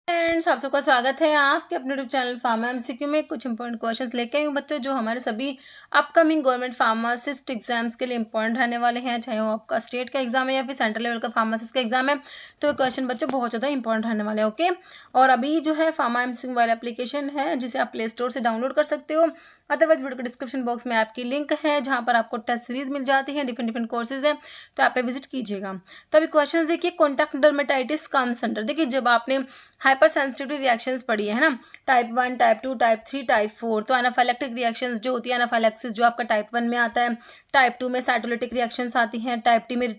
Friends, आप सबका स्वागत है आपके अपने यूट्यूब चैनल फार्मा एमसीक्यू में। कुछ इंपॉर्टेंट क्वेश्चंस लेके आई हूँ बच्चों, जो हमारे सभी अपकमिंग गवर्नमेंट फार्मासिस्ट एग्जाम्स के लिए इंपॉर्टेंट रहने वाले हैं। चाहे वो आपका स्टेट का एग्जाम है या फिर सेंट्रल लेवल का फार्मासिस्ट का एग्जाम है, तो क्वेश्चन बच्चों बहुत ज़्यादा इंपॉर्टेंट रहने वाले हैं। ओके, और अभी जो है फार्मा एमसीक्यू मोबाइल एप्लीकेशन है, जिसे आप प्ले स्टोर से डाउनलोड कर सकते हो। अदरवाइज वीडियो के डिस्क्रिप्शन बॉक्स में आपकी लिंक है, जहाँ पर आपको टेस्ट सीरीज मिल जाती है, डिफरेंट डिफरेंट कोर्सेज है, तो आप पे विजिट कीजिएगा। तो अभी क्वेश्चन देखिए, कॉन्टैक्ट डर्मेटाइटिस कम सेंटर। देखिए, जब आपने हाइपर सेंसिटिविटी रिएक्शंस पढ़ी है ना, टाइप 1, टाइप 2, टाइप 3, टाइप 4, तो एनाफाइलेक्टिक रिएक्शंस जो होती है, एनाफाइलेक्सिस जो आपका टाइप 1 में आता है, टाइप 2 में साइटोलिटिक रिएक्शंस आती हैं, टाइप 3 में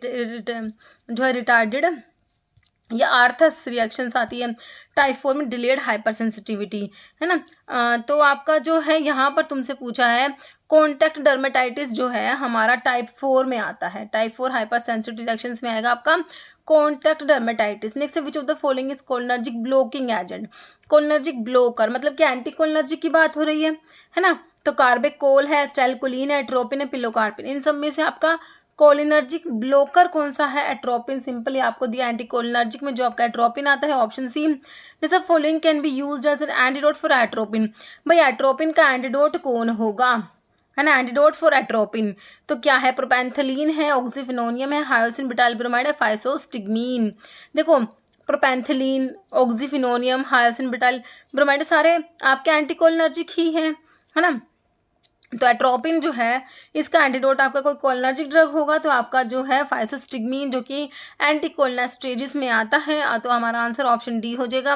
जो है रिटार्डेड या आर्थस रिएक्शंस आती है, टाइप 4 में डिलेड हाइपर सेंसिटिविटी, है ना। तो आपका जो है यहाँ पर तुमसे पूछा है कॉन्टैक्ट डर्मेटाइटिस जो है हमारा टाइप 4 में आता है, टाइप 4 हाइपर सेंसिटिव रिएक्शंस में आएगा आपका contact dermatitis. Next, which of the following is cholinergic blocking agent. Cholinergic blocker मतलब कि एंटी कोलिनर्जिक की बात हो रही है ना। तो कार्बेकोल है, स्टाइलकोलिन है, एट्रोपिन है, पिलोकार्पिन, इन सब में से आपका कोलिनर्जिक ब्लोकर कौन सा है? एट्रोपिन। सिंपली आपको दिया एंटी कोलिनर्जिक में जो आपका एट्रोपिन आता है, ऑप्शन सी। जैसे following can be used as an antidote for atropine. भाई एट्रोपिन का एंटीडोट कौन होगा, है ना। एंटीडोट फॉर एट्रोपिन तो क्या है? प्रोपेंथिलीन है, ऑक्सीफिनोनियम है, हायोसिन ब्यूटाइलब्रोमाइड है, फाइसोस्टिग्मीन। देखो, प्रोपेंथिलीन, ऑक्सीफिनोनियम, हायोसिन ब्यूटाइलब्रोमाइड सारे आपके एंटीकोलिनर्जिक ही हैं, है ना। तो एट्रोपिन जो है इसका एंटीडोट आपका कोई कोलिनर्जिक ड्रग होगा तो आपका जो है फाइसोस्टिग्मीन, जो कि एंटी कोलिनेस्टेजिस में आता है। तो हमारा आंसर ऑप्शन डी हो जाएगा।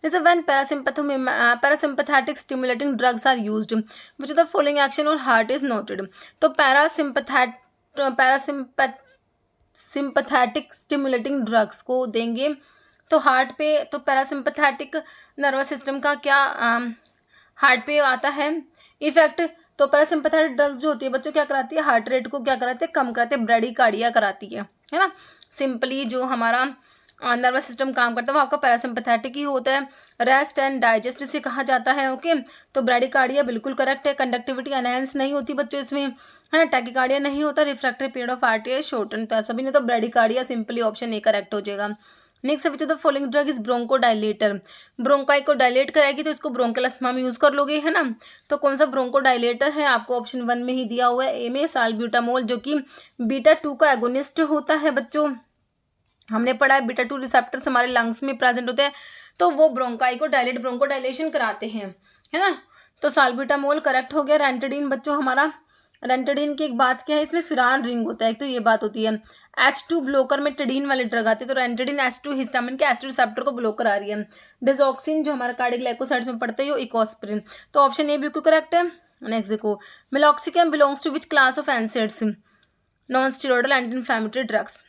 जैसे when parasympathetic stimulating drugs are used, which of the following action on heart is noted. तो पैरासिम्पैथेटिक स्टिमुलेटिंग ड्रग्स को देंगे तो हार्ट पे, तो पैरासिम्पैथेटिक नर्वस सिस्टम का क्या हार्ट पे आता है इफेक्ट। तो पैरासिम्पैथेटिक ड्रग्स जो होती है बच्चों क्या कराती है? हार्ट रेट को क्या कराती है? कम कराती है, ब्रेडिकार्डिया कराती है ना। सिंपली जो हमारा नर्वस सिस्टम काम करता है वो आपका पैरासिम्पैथेटिक ही होता है। रेस्ट एंड डाइजेस्ट इसे कहा जाता है। ओके, तो ब्रेडिकार्डिया बिल्कुल करेक्ट है। कंडक्टिविटी एनहेंस नहीं होती बच्चों इसमें, है ना। टैकिकार्डिया नहीं होता। Refractory period of RTI shorten, तो सभी ने तो bradycardia simply option A correct हो जाएगा। Next, which of the following drug is bronchodilator. Bronchi को डायलेट कराएगी तो इसको ब्रोंकल अस्थमा में यूज कर लोगे, है ना। तो कौन सा ब्रोंकोडाइलेटर है? आपको ऑप्शन 1 में ही दिया हुआ है, ए में साल्ब्यूटामोल, जो कि बीटा 2 का एगोनिस्ट होता है बच्चों। हमने पढ़ा है बीटा 2 रिसेप्टर्स हमारे लंग्स में प्रेजेंट होते हैं, तो वो ब्रोंकाई को डायलेट, ब्रोंकोडाइलेशन कराते हैं, है ना। तो साल्ब्यूटामोल करेक्ट हो गया। रेंटेडिन बच्चों हमारा, रेंटेडिन की एक बात क्या है, इसमें फिरान रिंग होता है, एक तो ये बात होती है। H2 ब्लोकर में टेडिन वाले ड्रग आते हैं, तो रेंटेडिन H2 हिस्टामिन के H2 रिसेप्टर को ब्लॉक करा रही है। डिजॉक्सिन जो हमारा कार्डिक ग्लाइकोसाइड्स में पड़ता है, वो इकोस्प्रिन, तो ऑप्शन ए बिल्कुल करेक्ट है। नेक्स्ट देखो, meloxicam belongs to which class of NSAIDs, non steroidal anti inflammatory drugs.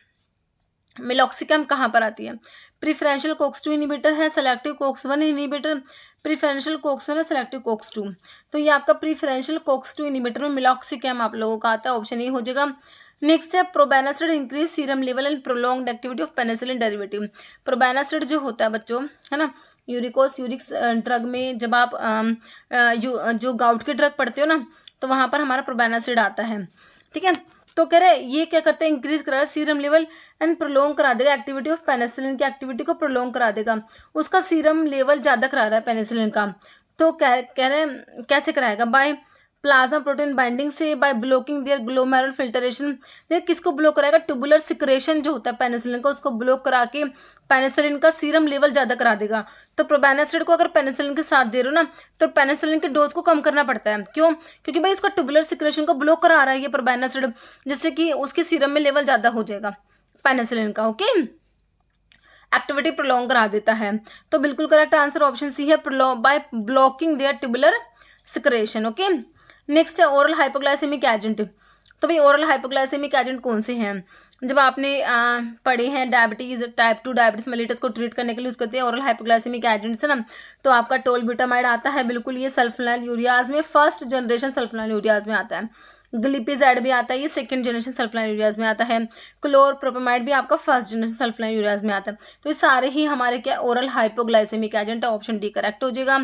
Meloxicam कहाँ पर आती है? प्रिफरेंशियल कोक्स 2 इनिबिटर है, selective COX 1 inhibitor, preferential COX 1 है, सेलेक्टिव कोक्स 2। तो ये आपका प्रिफरेंशियल कोक्स 2 इनिबिटर में मेलॉक्सिकम आप लोगों का आता है, ऑप्शन ए हो जाएगा। नेक्स्ट है probenecid increase serum level and prolonged activity of penicillin derivative. Probenecid जो होता है बच्चों, है ना, यूरिकोस यूरिक्स ड्रग में जब आप जो गाउट के ड्रग पढ़ते हो ना, तो वहाँ पर हमारा प्रोबेनास्टिड आता है, ठीक है। तो कह रहे ये क्या करते हैं? इंक्रीज करा सीरम लेवल एंड प्रोलॉन्ग करा देगा एक्टिविटी ऑफ पेनिसिलिन की एक्टिविटी को प्रोलॉन्ग करा देगा। उसका सीरम लेवल ज़्यादा करा रहा है पेनिसिलिन का, तो कह रहे हैं कैसे कराएगा? बाय प्लाज्मा प्रोटीन बाइंडिंग से, by blocking their glomerular filtration. देखिए किसको ब्लॉक कराएगा? ट्यूबुलर सिक्रेशन जो होता है पेनिसिलिन का, उसको ब्लॉक करा के पेनिसिलिन का सीरम लेवल ज़्यादा करा देगा। तो प्रोबेनास्टिड को अगर पेनिसिलिन के साथ दे रहे हो ना, तो पेनिसिलिन के डोज को कम करना पड़ता है। क्यों? क्योंकि भाई उसका ट्यूबुलर सिक्रेशन को ब्लॉक करा रहा है ये प्रोबेनास्टिड, जिससे कि उसके सीरम में लेवल ज़्यादा हो जाएगा पेनिसिलिन का। ओके, एक्टिविटी प्रोलॉन्ग करा देता है। तो बिल्कुल करेक्ट आंसर ऑप्शन सी है, by blocking their tubular secretion. Okay, next है ओरल हाइपोग्लाइसेमिक एजेंट। तो भाई ओरल हाइपोग्लाइसेमिक एजेंट कौन से हैं? जब आपने पढ़े हैं डायबिटीज, टाइप 2 डायबिटीज मेलिटस को ट्रीट करने के लिए यूज करते हैं ओरल हाइपोग्लाइसेमिक एजेंट्स, है ना। तो आपका टोलब्यूटामाइड आता है, बिल्कुल ये सल्फोनाइल यूरियाज में, फर्स्ट जनरेशन सल्फोनाइल यूरियाज में आता है। ग्लिपिजाइड भी आता है, ये सेकंड जनरेशन सल्फोनाइल यूरियाज में आता है। क्लोरप्रोपेमाइड भी आपका फर्स्ट जनरेशन सल्फोनाइल यूरियाज में आता है। तो ये सारे ही हमारे क्या ओरल हाइपोग्लाइसेमिक एजेंट है, ऑप्शन डी करेक्ट हो जाएगा।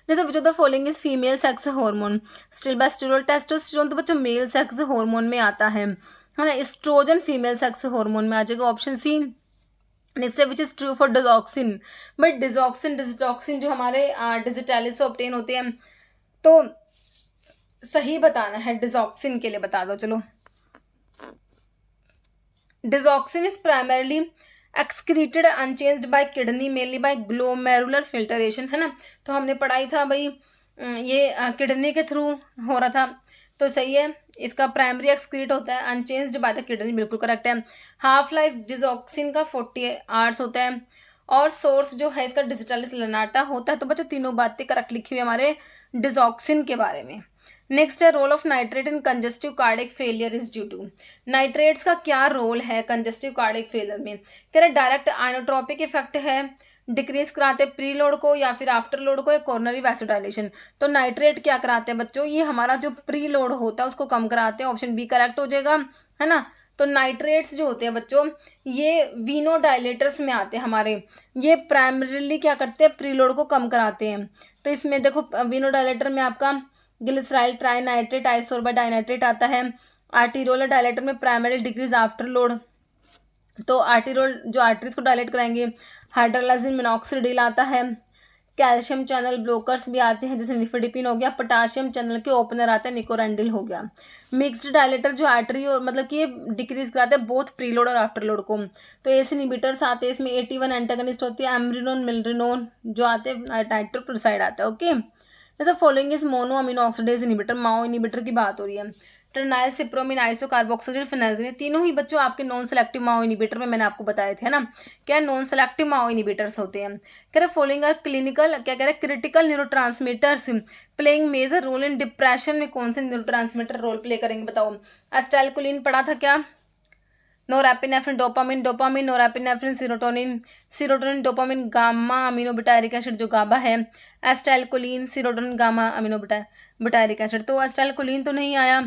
जैसे which of the following is female sex hormone. Stilbestrol, testosterone तो बच्चों मेल सेक्स हार्मोन में आता है ना। एस्ट्रोजन फीमेल सेक्स हार्मोन में आ जाएगा, ऑप्शन सी। नेक्स्ट है which is true for digoxin. But digoxin जो हमारे डिजिटैलिस से ऑब्टेन होते हैं, तो सही बताना है, डिजॉक्सिन के लिए बता दो चलो। Digoxin is primarily excreted unchanged bye kidney mainly by glomerular filtration, है ना। तो हमने पढ़ाई था भाई ये किडनी के थ्रू हो रहा था, तो सही है। इसका प्राइमरी एक्सक्रीट होता है अनचेंज्ड बाय द किडनी, बिल्कुल करेक्ट है। हाफ लाइफ डिजॉक्सिन का 40 आवर्स होता है, और सोर्स जो है इसका डिजिटलिस लनाटा होता है। तो बच्चों तीनों बातें करेक्ट लिखी हुई है हमारे डिजॉक्सिन के बारे में। नेक्स्ट है role of nitrate in congestive cardiac failure is due to. Nitrates का क्या रोल है कंजेस्टिव कार्डिक फेलियर में? कह रहे डायरेक्ट आइनोट्रोपिक इफेक्ट है, डिक्रीज कराते प्री लोड को या फिर आफ्टर लोड को, या कोरोनरी वैसोडाइलेशन। तो नाइट्रेट क्या कराते हैं बच्चों? ये हमारा जो प्री लोड होता है उसको कम कराते हैं, ऑप्शन बी करेक्ट हो जाएगा, है ना। तो नाइट्रेट्स जो होते हैं बच्चों ये वीनोडाइलेटर्स में आते हैं हमारे, ये प्राइमरीली क्या करते हैं? प्री लोड को कम कराते हैं। तो इसमें देखो वीनोडाइलेटर में आपका ग्लिसराइल ट्राइनाइट्रेट आइसोर्बा डाइनाइट्रेट आता है। आर्टीरोलर डायलेटर में प्राइमरी डिक्रीज आफ्टर लोड, तो आर्टीरोल जो आर्टरीज को डायलेट कराएंगे। हाइड्रोलाइजिन मिनॉक्सिडिल आता है। कैल्शियम चैनल ब्लोकर्स भी आते हैं जैसे निफेडिपिन हो गया। पोटाशियम चैनल के ओपनर आते हैं निकोरेंडिल हो गया। मिक्स्ड डायलेटर जो आर्टरी मतलब कि ये डिक्रीज कराते हैं बोथ प्री लोड और आफ्टर लोड को। तो एस इनिबिटर्स आते हैं, इसमें 81 एंटागनिस्ट होती है, एमरिनोन मिलरिनोन जो आते हैं, नाइट्रोप्रोसाइड आता है। ओके, जैसे following is mono amino oxidase inhibitor, Mao inhibitor की बात हो रही है। ट्रेनाइल सिप्रोमिन आइसो कार्बोक्सिलिक फिनाइलजीन, तीनों ही बच्चों आपके नॉन सेलेक्टिव माओ इनिबिटर में मैंने आपको बताए थे ना, क्या नॉन सेलेक्टिव माओ इनिबिटर्स होते हैं। कह रहे फॉलोइंग आर क्लिनिकल, क्या कह रहे critical neurotransmitters playing major role in depression में कौन से न्यूरोट्रांसमीटर रोल प्ले करेंगे बताओ? एस्टाइलकोलिन पढ़ा था क्या? Norepinephrine dopamine, dopamine norepinephrine serotonin dopamine gamma amino butyric acid जो गाबा है, acetylcholine serotonin gamma amino butyric acid. तो एस्टाइलकोलिन तो नहीं आया,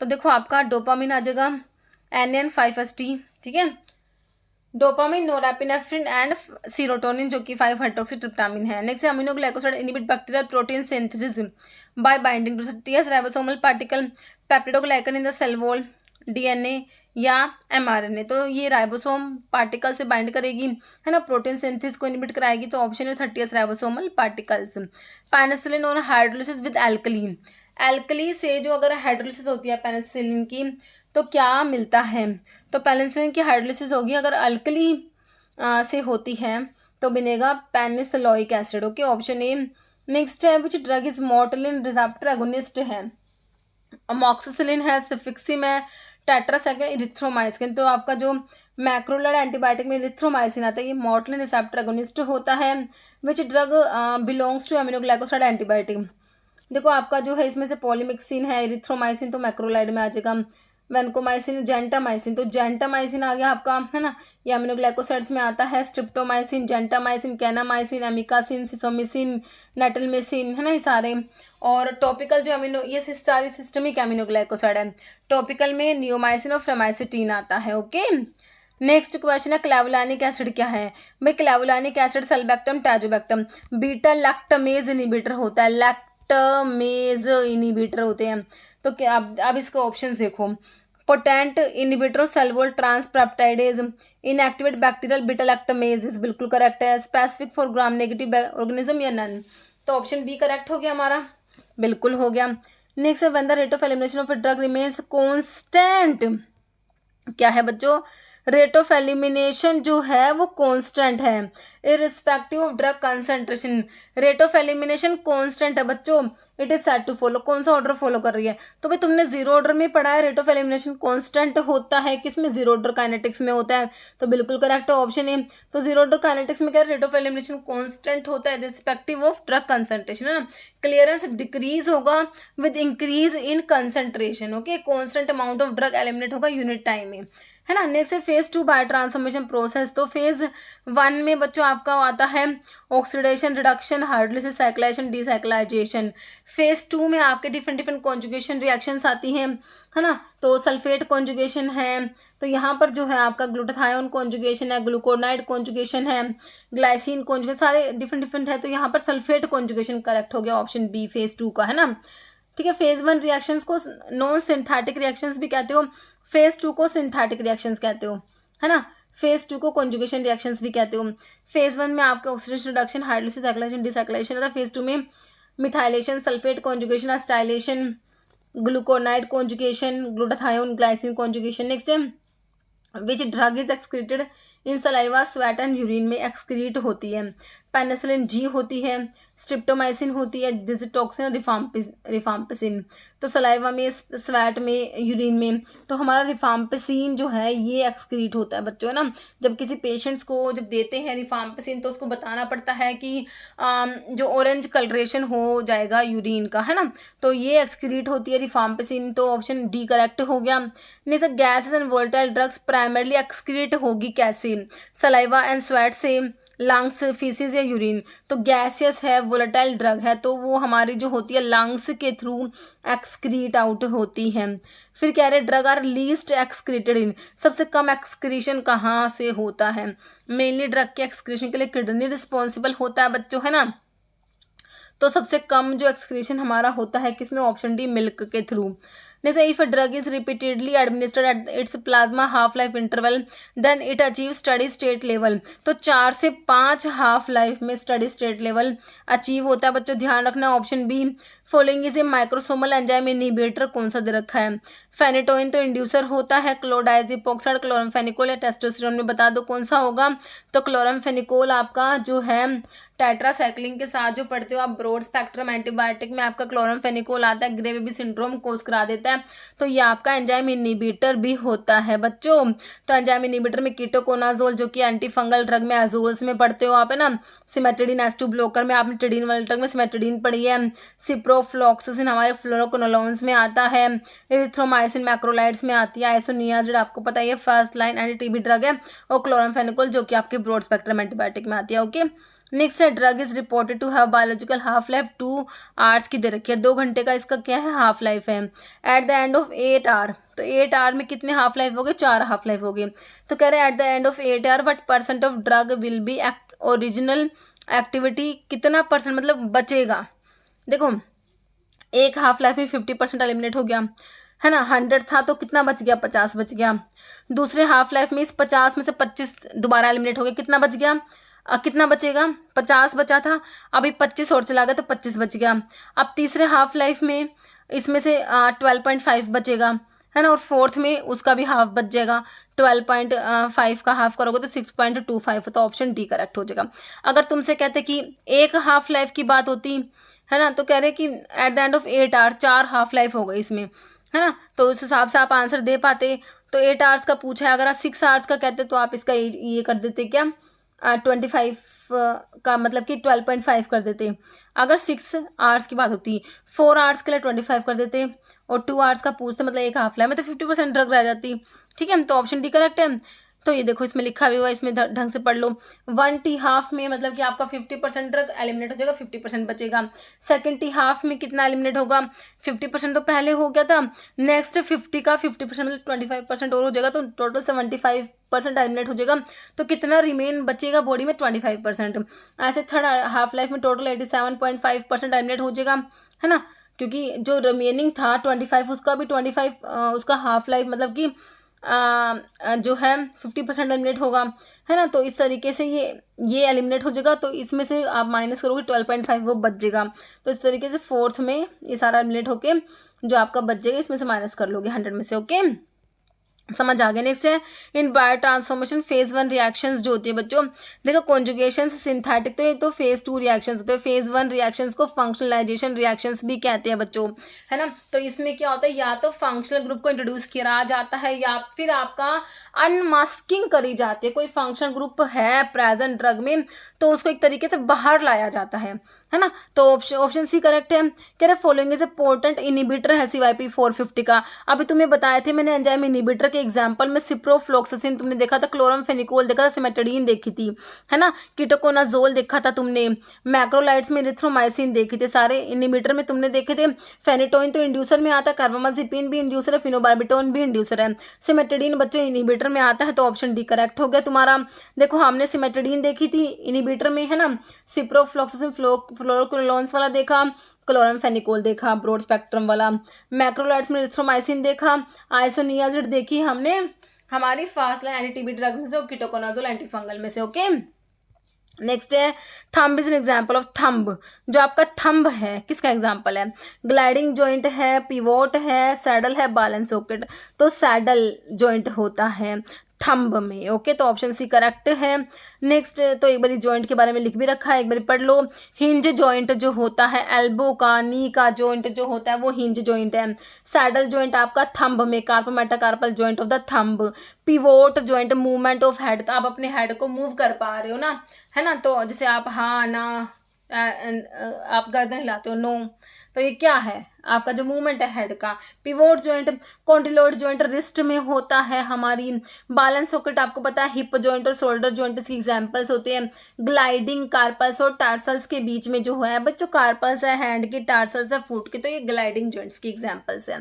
तो देखो आपका डोपामिन आ जाएगा NN5-HT, ठीक है। डोपामिन नोरएपिनेफ्रिन एंड सीरोटोनिन जो कि 5-हाइड्रोक्सीट्रिप्टामिन है। Next amino glycoside inhibit bacterial protein synthesis by binding to TS ribosomal particle peptidoglycan in the cell wall, DNA या mRNA। तो ये राइबोसोम पार्टिकल से बाइंड करेगी, है ना, प्रोटीन सिंथेसिस को इनहिबिट कराएगी। तो ऑप्शन है 30 ribosomal particles. Penicillin on hydrolysis with alkali, alkali से जो अगर हाइड्रोलिसिस होती है पेनिसिलिन की तो क्या मिलता है? तो पेनिसिलिन की हाइड्रोलिसिस होगी अगर अल्कली से होती है तो बनेगा penicilloic acid. Okay, option A. Next है which drug is motilin receptor agonist है? अमॉक्सिसिलिन है, सिफिक्सिम है, टेट्रासाइक्लिन है, इरिथ्रोमाइसिन। तो आपका जो मैक्रोलाइड एंटीबायोटिक में इरिथ्रोमाइसिन आता है, ये मोर्टलिन रिसेप्टर एगोनिस्ट होता है। Which drug belongs to aminoglycoside antibiotic? देखो आपका जो है इसमें से पॉलीमिक्सिन है, इरिथ्रोमाइसिन तो मैक्रोलाइड में आ जाएगा, वैनकोमाइसिन, जेंटामाइसिन, तो जेंटामाइसिन आ गया आपका, है ना, ये अमीनोग्लाइकोसाइड्स में आता है। स्ट्रिप्टोमाइसिन, जेंटामाइसिन, कैनामाइसिन, एमिकासिन, सिसोमिसिन, नेटलमेसिन, है ना, ये सारे। और टॉपिकल जो अमीनो, ये सारी सिस्टमिक अमीनोग्लाइकोसाइड है। टॉपिकल में नियोमाइसिन और फ्रेमाइसिटीन आता है। ओके, नेक्स्ट क्वेश्चन है क्लेवुलानिक एसिड क्या है? भाई clavulanic acid sulbactam tazobactam beta lactamase inhibitor होता है, लैक्टमेज इनिबिटर होते हैं। तो क्या अब इसके ऑप्शंस देखो, potent inhibitor of cellulose ट्रांसपेप्टाइडेज, inactivate bacterial beta lactamase बिल्कुल करेक्ट है। Specific for gram negative organism या नन? तो ऑप्शन बी करेक्ट हो गया हमारा, बिल्कुल हो गया। नेक्स्ट है when the rate of elimination of a drug remains constant, क्या है बच्चों? रेट ऑफ एलिमिनेशन जो है वो कांस्टेंट है irrespective of drug concentration. Rate of elimination constant है बच्चों, it is set to follow. कौन सा ऑर्डर फॉलो कर रही है? तो भाई तुमने जीरो ऑर्डर में पढ़ा है, रेट ऑफ एलिमिनेशन कांस्टेंट होता है किसमें? जीरो ऑर्डर काइनेटिक्स में होता है। तो बिल्कुल करेक्ट है ऑप्शन ए। तो जीरो ऑर्डर काइनेटिक्स में क्या रेट ऑफ एलिमिनेशन कांस्टेंट होता है रिस्पेक्टिव ऑफ ड्रग कंसंट्रेशन, है ना। क्लियरेंस डिक्रीज होगा with increase in concentration. Okay, constant amount of drug eliminate होगा यूनिट टाइम में, है ना। नेक्स्ट है फेज 2 बायो ट्रांसफॉर्मेशन प्रोसेस। तो फेज 1 में बच्चों आपका आता है oxidation, reduction, hydrolysis, cyclization, decyclization. Phase 2 में आपके डिफरेंट डिफरेंट कॉन्जुगेशन रिएक्शंस आती हैं, है ना। तो सल्फेट कॉन्जुगेशन है, तो यहाँ पर जो है आपका ग्लूटाथायोन कॉन्जुगेशन है, ग्लूकोनाइड कॉन्जुगेशन है, ग्लाइसिन कॉन्जुगेशन, सारे डिफरेंट डिफरेंट है। तो यहाँ पर सल्फेट कॉन्जुगेशन करेक्ट हो गया, ऑप्शन बी फेज 2 का, है ना। ठीक है, फेज 1 रिएक्शंस को नॉन सिंथेटिक रिएक्शंस भी कहते हो, फेज 2 को सिंथेटिक रिएक्शंस कहते हो, है ना। फेज 2 को कॉन्जुगेशन रिएक्शंस भी कहते हो। फेज 1 में आपका oxidation reduction, hydrolysis, alkylation, dealkylation होता है। फेज 2 में methylation, sulphate conjugation, acetylation, glucuronide conjugation, glutathione glycine conjugation. Next है which drug is excreted in saliva, sweat and urine में एक्सक्रीट होती है। पेनिसिलिन जी होती है, स्ट्रिप्टोमाइसिन होती है, डिजिटॉक्सिन और रिफाम्पिसिन। तो सलाइवा में, स्वेट में, यूरिन में तो हमारा रिफाम्पिसिन जो है ये एक्सक्रीट होता है बच्चों, है ना। जब किसी पेशेंट्स को जब देते हैं रिफाम्पिसिन तो उसको बताना पड़ता है कि जो ऑरेंज कलरेशन हो जाएगा यूरिन का, है ना, तो ये एक्सक्रीट होती है रिफाम्पिसिन। तो ऑप्शन डी करेक्ट हो गया। नहीं gases and volatile drugs primarily excrete होगी कैसे, सलाइवा एंड स्वेट से, लंग्स, फीसिस या यूरिन। तो गैसियस है, वोलेटाइल ड्रग है तो वो हमारी जो होती है लंग्स के थ्रू एक्सक्रीट आउट होती है। फिर कह रहे drug are least excreted in, सबसे कम एक्सक्रीशन कहाँ से होता है। मेनली ड्रग के एक्सक्रीशन के लिए किडनी रिस्पॉन्सिबल होता है बच्चों, है ना। तो सबसे कम जो एक्सक्रीशन हमारा होता है किसमें, ऑप्शन डी मिल्क के थ्रू। जैसे if a drug is repeatedly administered at its plasma half life interval then it achieve steady state level. तो 4 से 5 हाफ लाइफ में स्टडी स्टेट लेवल अचीव होता है बच्चों, ध्यान रखना। Option B following is a microsomal enzyme inhibitor कौन सा दे रखा है। फेनेटोइन तो इंड्यूसर होता है, क्लोडाइजिपोक्साइड, क्लोरमफेनिकोल या टेस्टोस्टेरोन में बता दो कौन सा होगा। तो क्लोरमफेनिकोल आपका जो है टेट्रासाइक्लिन के साथ जो पढ़ते हो आप ब्रॉड स्पेक्ट्रम एंटीबायोटिक में आपका क्लोरमफेनिकोल आता है, ग्रे बेबी सिंड्रोम कोज करा देता है। तो ये आपका एंजाइम इनहिबिटर भी होता है बच्चों। तो एंजाइम इनहिबिटर में कीटोकोनाजोल जो कि एंटी फंगल ड्रग में एजोल्स में पढ़ते हो आप, है ना। सिमेटिडिन एस2 ब्लॉकर में आपने टिडिन वाले ड्रग में सिमेटिडिन पढ़ी है। सिप्रोफ्लॉक्सासिन हमारे फ्लोरोक्विनोलोन्स में आता है। इरिथ्रोमाइसिन मैक्रोलाइड्स में आती है। आइसोनियाजिड आपको पता है first line anti TB drug है। और क्लोरमफेनिकोल जो कि आपके ब्रॉड स्पेक्ट्रम एंटीबायोटिक में आती है। ओके नेक्स्ट है drug is reported to have biological half life 2 hours की दे रखी है, 2 घंटे का इसका क्या है हाफ लाइफ है। At the end of 8 hour, तो 8 आवर में कितने हाफ लाइफ हो गए, 4 हाफ लाइफ हो गए। तो कह रहे हैं at the end of 8 hour what percent of drug will be original activity, कितना परसेंट मतलब बचेगा। देखो एक हाफ लाइफ में 50% एलिमिनेट हो गया, है ना। 100 था तो कितना बच गया, 50 बच गया। दूसरे हाफ लाइफ में इस 50 में से 25 दोबारा एलिमिनेट हो गया, कितना बच गया, कितना बचेगा, 50 बचा था, अभी 25 और चला गया तो 25 बच गया। अब तीसरे हाफ लाइफ में इसमें से 12.5 बचेगा, है ना। और फोर्थ में उसका भी हाफ बच जाएगा, 12.5 का हाफ करोगे तो 6.25, तो ऑप्शन डी करेक्ट हो जाएगा। अगर तुमसे कहते कि एक हाफ लाइफ की बात होती, है ना, तो कह रहे कि at the end of 8 hour 4 half life हो गई इसमें, है ना। तो उस हिसाब से आप आंसर दे पाते। तो 8 आवर्स का पूछा है, अगर आप 6 आवर्स का कहते तो आप इसका ये कर देते क्या, 25 का मतलब कि 12.5 कर देते। अगर 6 आवर्स की बात होती, 4 आवर्स के लिए 25 कर देते और 2 आवर्स का पूछते मतलब एक हाफ लाइफ में तो 50% ड्रग रह जाती, ठीक है। तो ऑप्शन डी करेक्ट है। तो ये देखो इसमें लिखा भी हुआ है, इसमें ढंग से पढ़ लो। 1 टी हाफ में मतलब कि आपका 50% ड्रग एलिमिनेट हो जाएगा, 50% बचेगा। सेकंड टी हाफ में कितना एलिमिनेट होगा, 50% तो पहले हो गया था, नेक्स्ट 50 का 50% मतलब 25% और हो जाएगा, तो टोटल 75% एलिमिनेट हो जाएगा। तो कितना रिमेन बचेगा बॉडी में, 25%। ऐसे थर्ड हाफ लाइफ में टोटल 87.5% एलिमिनेट हो जाएगा, है ना, क्योंकि जो रिमेनिंग था 25 उसका भी 25 उसका हाफ लाइफ मतलब कि जो है 50% एलिमिनेट होगा, है ना। तो इस तरीके से ये एलिमिनेट हो जाएगा, तो इसमें से आप माइनस करोगे 12.5 वो बच जाएगा। तो इस तरीके से फोर्थ में ये सारा एलिमिनेट होके जो आपका बच जाएगा इसमें से माइनस कर लोगे 100 में से। ओके समझ आ गया। नेक्स्ट है इन बायो ट्रांसफॉर्मेशन फेज 1 रिएक्शंस जो होती है बच्चों, देखो कॉन्जुगेशन सिंथेटिक, तो ये तो फेज 2 रिएक्शंस होते हैं। फेज 1 रिएक्शंस को फंक्शनलाइजेशन रिएक्शंस भी कहते हैं बच्चों, है ना। तो इसमें क्या होता है, या तो फंक्शनल ग्रुप को इंट्रोड्यूस किया जाता है या फिर आपका अनमास्किंग करी जाती है। कोई फंक्शनल ग्रुप है प्रेजेंट ड्रग में तो उसको एक तरीके से बाहर लाया जाता है ना। तो ऑप्शन सी करेक्ट है। कह रहे following is A potent inhibitor है CYP 450 का। अभी तुम्हें बताए थे मैंने एंजाइम इनहिबिटर के एग्जांपल में सिप्रोफ्लॉक्सासिन तुमने देखा था, क्लोरमफेनिकोल देखा था, सिमेटिडिन देखी थी, है ना, कीटोकोनाजोल देखा था तुमने, मैक्रोलाइड्स में इरिथ्रोमाइसिन देखी थी, सारे इनहिबिटर में तुमने देखे थे। फेनेटोइन तो इंड्यूसर में आता है, कार्बामाजिपिन भी इंड्यूसर है, फिनोबार्बिटोन भी इंड्यूसर है, सिमेटिडिन बच्चों इनहिबिटर में आता है। तो ऑप्शन डी करेक्ट हो गया तुम्हारा। देखो हमने सिमेटिडिन देखी थी इनहिबिटर में, है ना, सिप्रोफ्लॉक्सासिन फ्लोरोक्विनोलोन्स वाला देखा, क्लोरमफेनिकोल देखा ब्रॉड स्पेक्ट्रम वाला, मैक्रोलाइड्स में इरिथ्रोमाइसिन देखा, आइसोनियाजिड देखी हमने, हमारी fast line anti TB drug में से, कीटोकोनाजोल एंटी फंगल में से। ओके, नेक्स्ट है thumb is an example of thumb. जो आपका थंब है किसका एग्जाम्पल है? ग्लाइडिंग जॉइंट है, पिवोट है, सैडल है, बॉल एंड सॉकेट। तो सैडल जॉइंट होता है थंब में। ओके, तो ऑप्शन सी करेक्ट है। नेक्स्ट, तो एक बारी जॉइंट के बारे में लिख भी रखा है, एक बारी पढ़ लो। हिंज जॉइंट जो होता है एल्बो का, नी का जॉइंट जो होता है वो हिंज जॉइंट है। सैडल जॉइंट आपका थंब में, carpometacarpal joint of the thumb. Pivot joint movement of head, तो आप अपने हेड को मूव कर पा रहे हो ना, है ना, तो जैसे आप हाँ ना आप गर्दन हिलाते हो, नो, तो ये क्या है? आपका जो मूवमेंट है हेड का। पिवोट जॉइंट, कॉन्टिलोइड जॉइंट रिस्ट में होता है हमारी। बॉल एंड सॉकेट आपको पता है हिप जॉइंट और शोल्डर जॉइंट इसकी एग्जांपल्स होते हैं। ग्लाइडिंग कार्पल्स और टार्सल्स के बीच में जो है बच्चों, कार्पल्स है हैंड की, टार्सल्स है फुट की, तो ये ग्लाइडिंग जॉइंट्स की एग्जांपल्स है।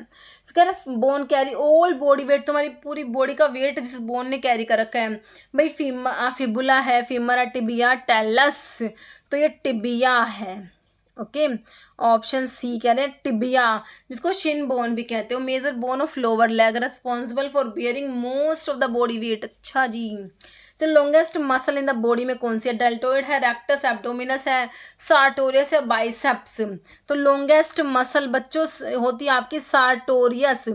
फिर bone carry all body weight, तुम्हारी पूरी बॉडी का वेट जिस बोन ने कैरी कर रखा है भाई। फिबुला है, फीमर है, टिबिया, टेलस, तो ये टिबिया है। ओके, ऑप्शन सी कह रहे हैं टिबिया, जिसको शिन बोन भी कहते हो, major bone of lower leg, responsible for bearing most of the body weight. अच्छा जी, जो longest muscle in the body में कौन सी है? डेल्टोइड है, रेक्टस, एब्डोमिनस है, सार्टोरियस है, बाइसेप्स। तो लॉन्गेस्ट मसल बच्चों होती है आपकी सार्टोरियस,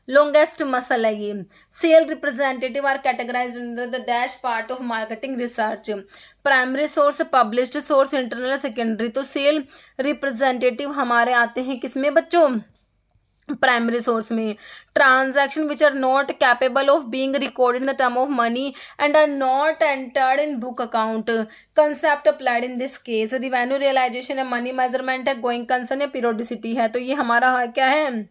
लॉन्गेस्ट मसल है ये। Sale representative are categorised under the dash part of marketing research. Primary source, published source, internal, secondary. तो सेल रिप्रेजेंटेटिव हमारे आते हैं किसमें बच्चों? प्राइमरी सोर्स में। Transaction which are not capable of being recorded in the term of money and are not entered in book account. Concept applied in this case. Revenue realisation है, money measurement है, going concern है, periodicity है। तो ये हमारा क्या है?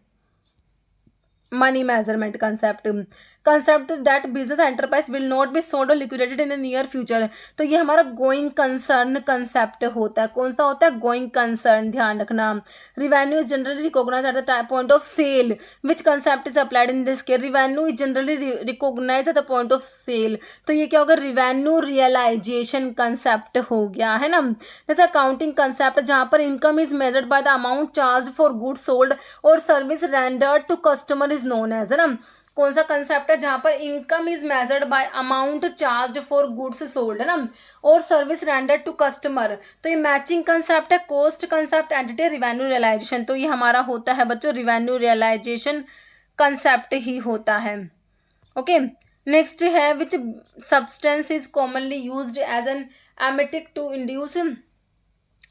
Money measurement concept that business enterprise will not be sold और liquidated in the near future. तो ये हमारा गोइंग कंसर्न कंसेप्ट होता है। कौन सा होता है? गोइंग कंसर्न, ध्यान रखना। Revenue is generally recognise at the point of sale, which concept is applied in this case? Revenue is generally recognise at the point of sale, तो ये क्या होगा? रिवेन्यू रियलाइजेशन कंसेप्ट हो गया, है ना। जैसे अकाउंटिंग कंसेप्ट, जहाँ पर income is measured by the amount charge for goods sold और service rendered to customer is known as, है ना। कौन सा कंसेप्ट है? जहां पर income is measured by amount charge for goods sold, है ना, और सर्विस रेंडर्ड टू कस्टमर। तो ये मैचिंग कंसेप्ट है। Cost concept, entity, revenue realisation. तो ये हमारा होता है बच्चों रिवेन्यू रियलाइजेशन कंसेप्ट ही होता है। ओके, नेक्स्ट है which substance is commonly used as an emetic to induce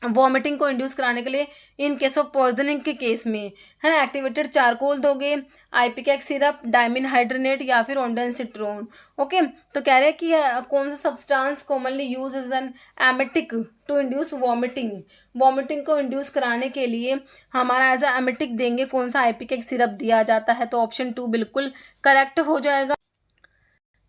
vomiting को इंड्यूस कराने के लिए इन केस ऑफ पॉइजनिंग के केस में, है ना। एक्टिवेटेड चारकोल दोगे, आइपिकैक सिरप, डायमिन हाइड्रोनेट या फिर ओंडेंसिट्रोन। ओके, तो कह रहे हैं कि कौन सा substance commonly use as an emetic to induce vomiting को इंड्यूस कराने के लिए हमारा एज एमेटिक देंगे, कौन सा? आइपिकैक सिरप दिया जाता है। तो ऑप्शन 2 बिल्कुल करेक्ट हो जाएगा।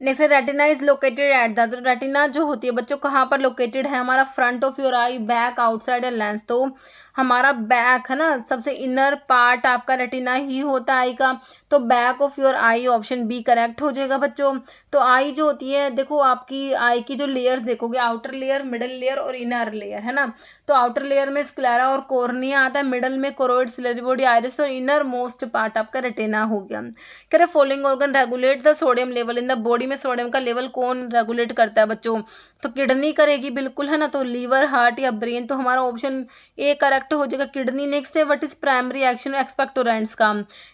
Next, retina is located at the, तो रेटिना जो होती है बच्चों कहाँ पर लोकेटेड है? हमारा front of your eye, back, outside या लेंस। तो हमारा बैक है ना, सबसे इनर पार्ट आपका रेटिना ही होता है आई का, तो back of your eye, option B correct हो जाएगा बच्चों। तो आई जो होती है, देखो आपकी आई की जो लेयर्स देखोगे, आउटर लेयर, मिडल लेयर और इनर लेयर, है ना। तो आउटर लेयर में स्क्लेरा और कॉर्निया आता है, मिडल में कोरोइड, सिलरी बॉडी, आइरिस, और इनर मोस्ट पार्ट आपका रेटिना हो गया। कह रहे following organ regulate the sodium level in the body में सोडियम का लेवल कौन रेगुलेट करता है बच्चों? तो किडनी करेगी बिल्कुल, है ना। तो लीवर, हार्ट या ब्रेन, तो हमारा ऑप्शन ए करेक्ट हो जाएगा, किडनी। नेक्स्ट है what is primary action expectorants का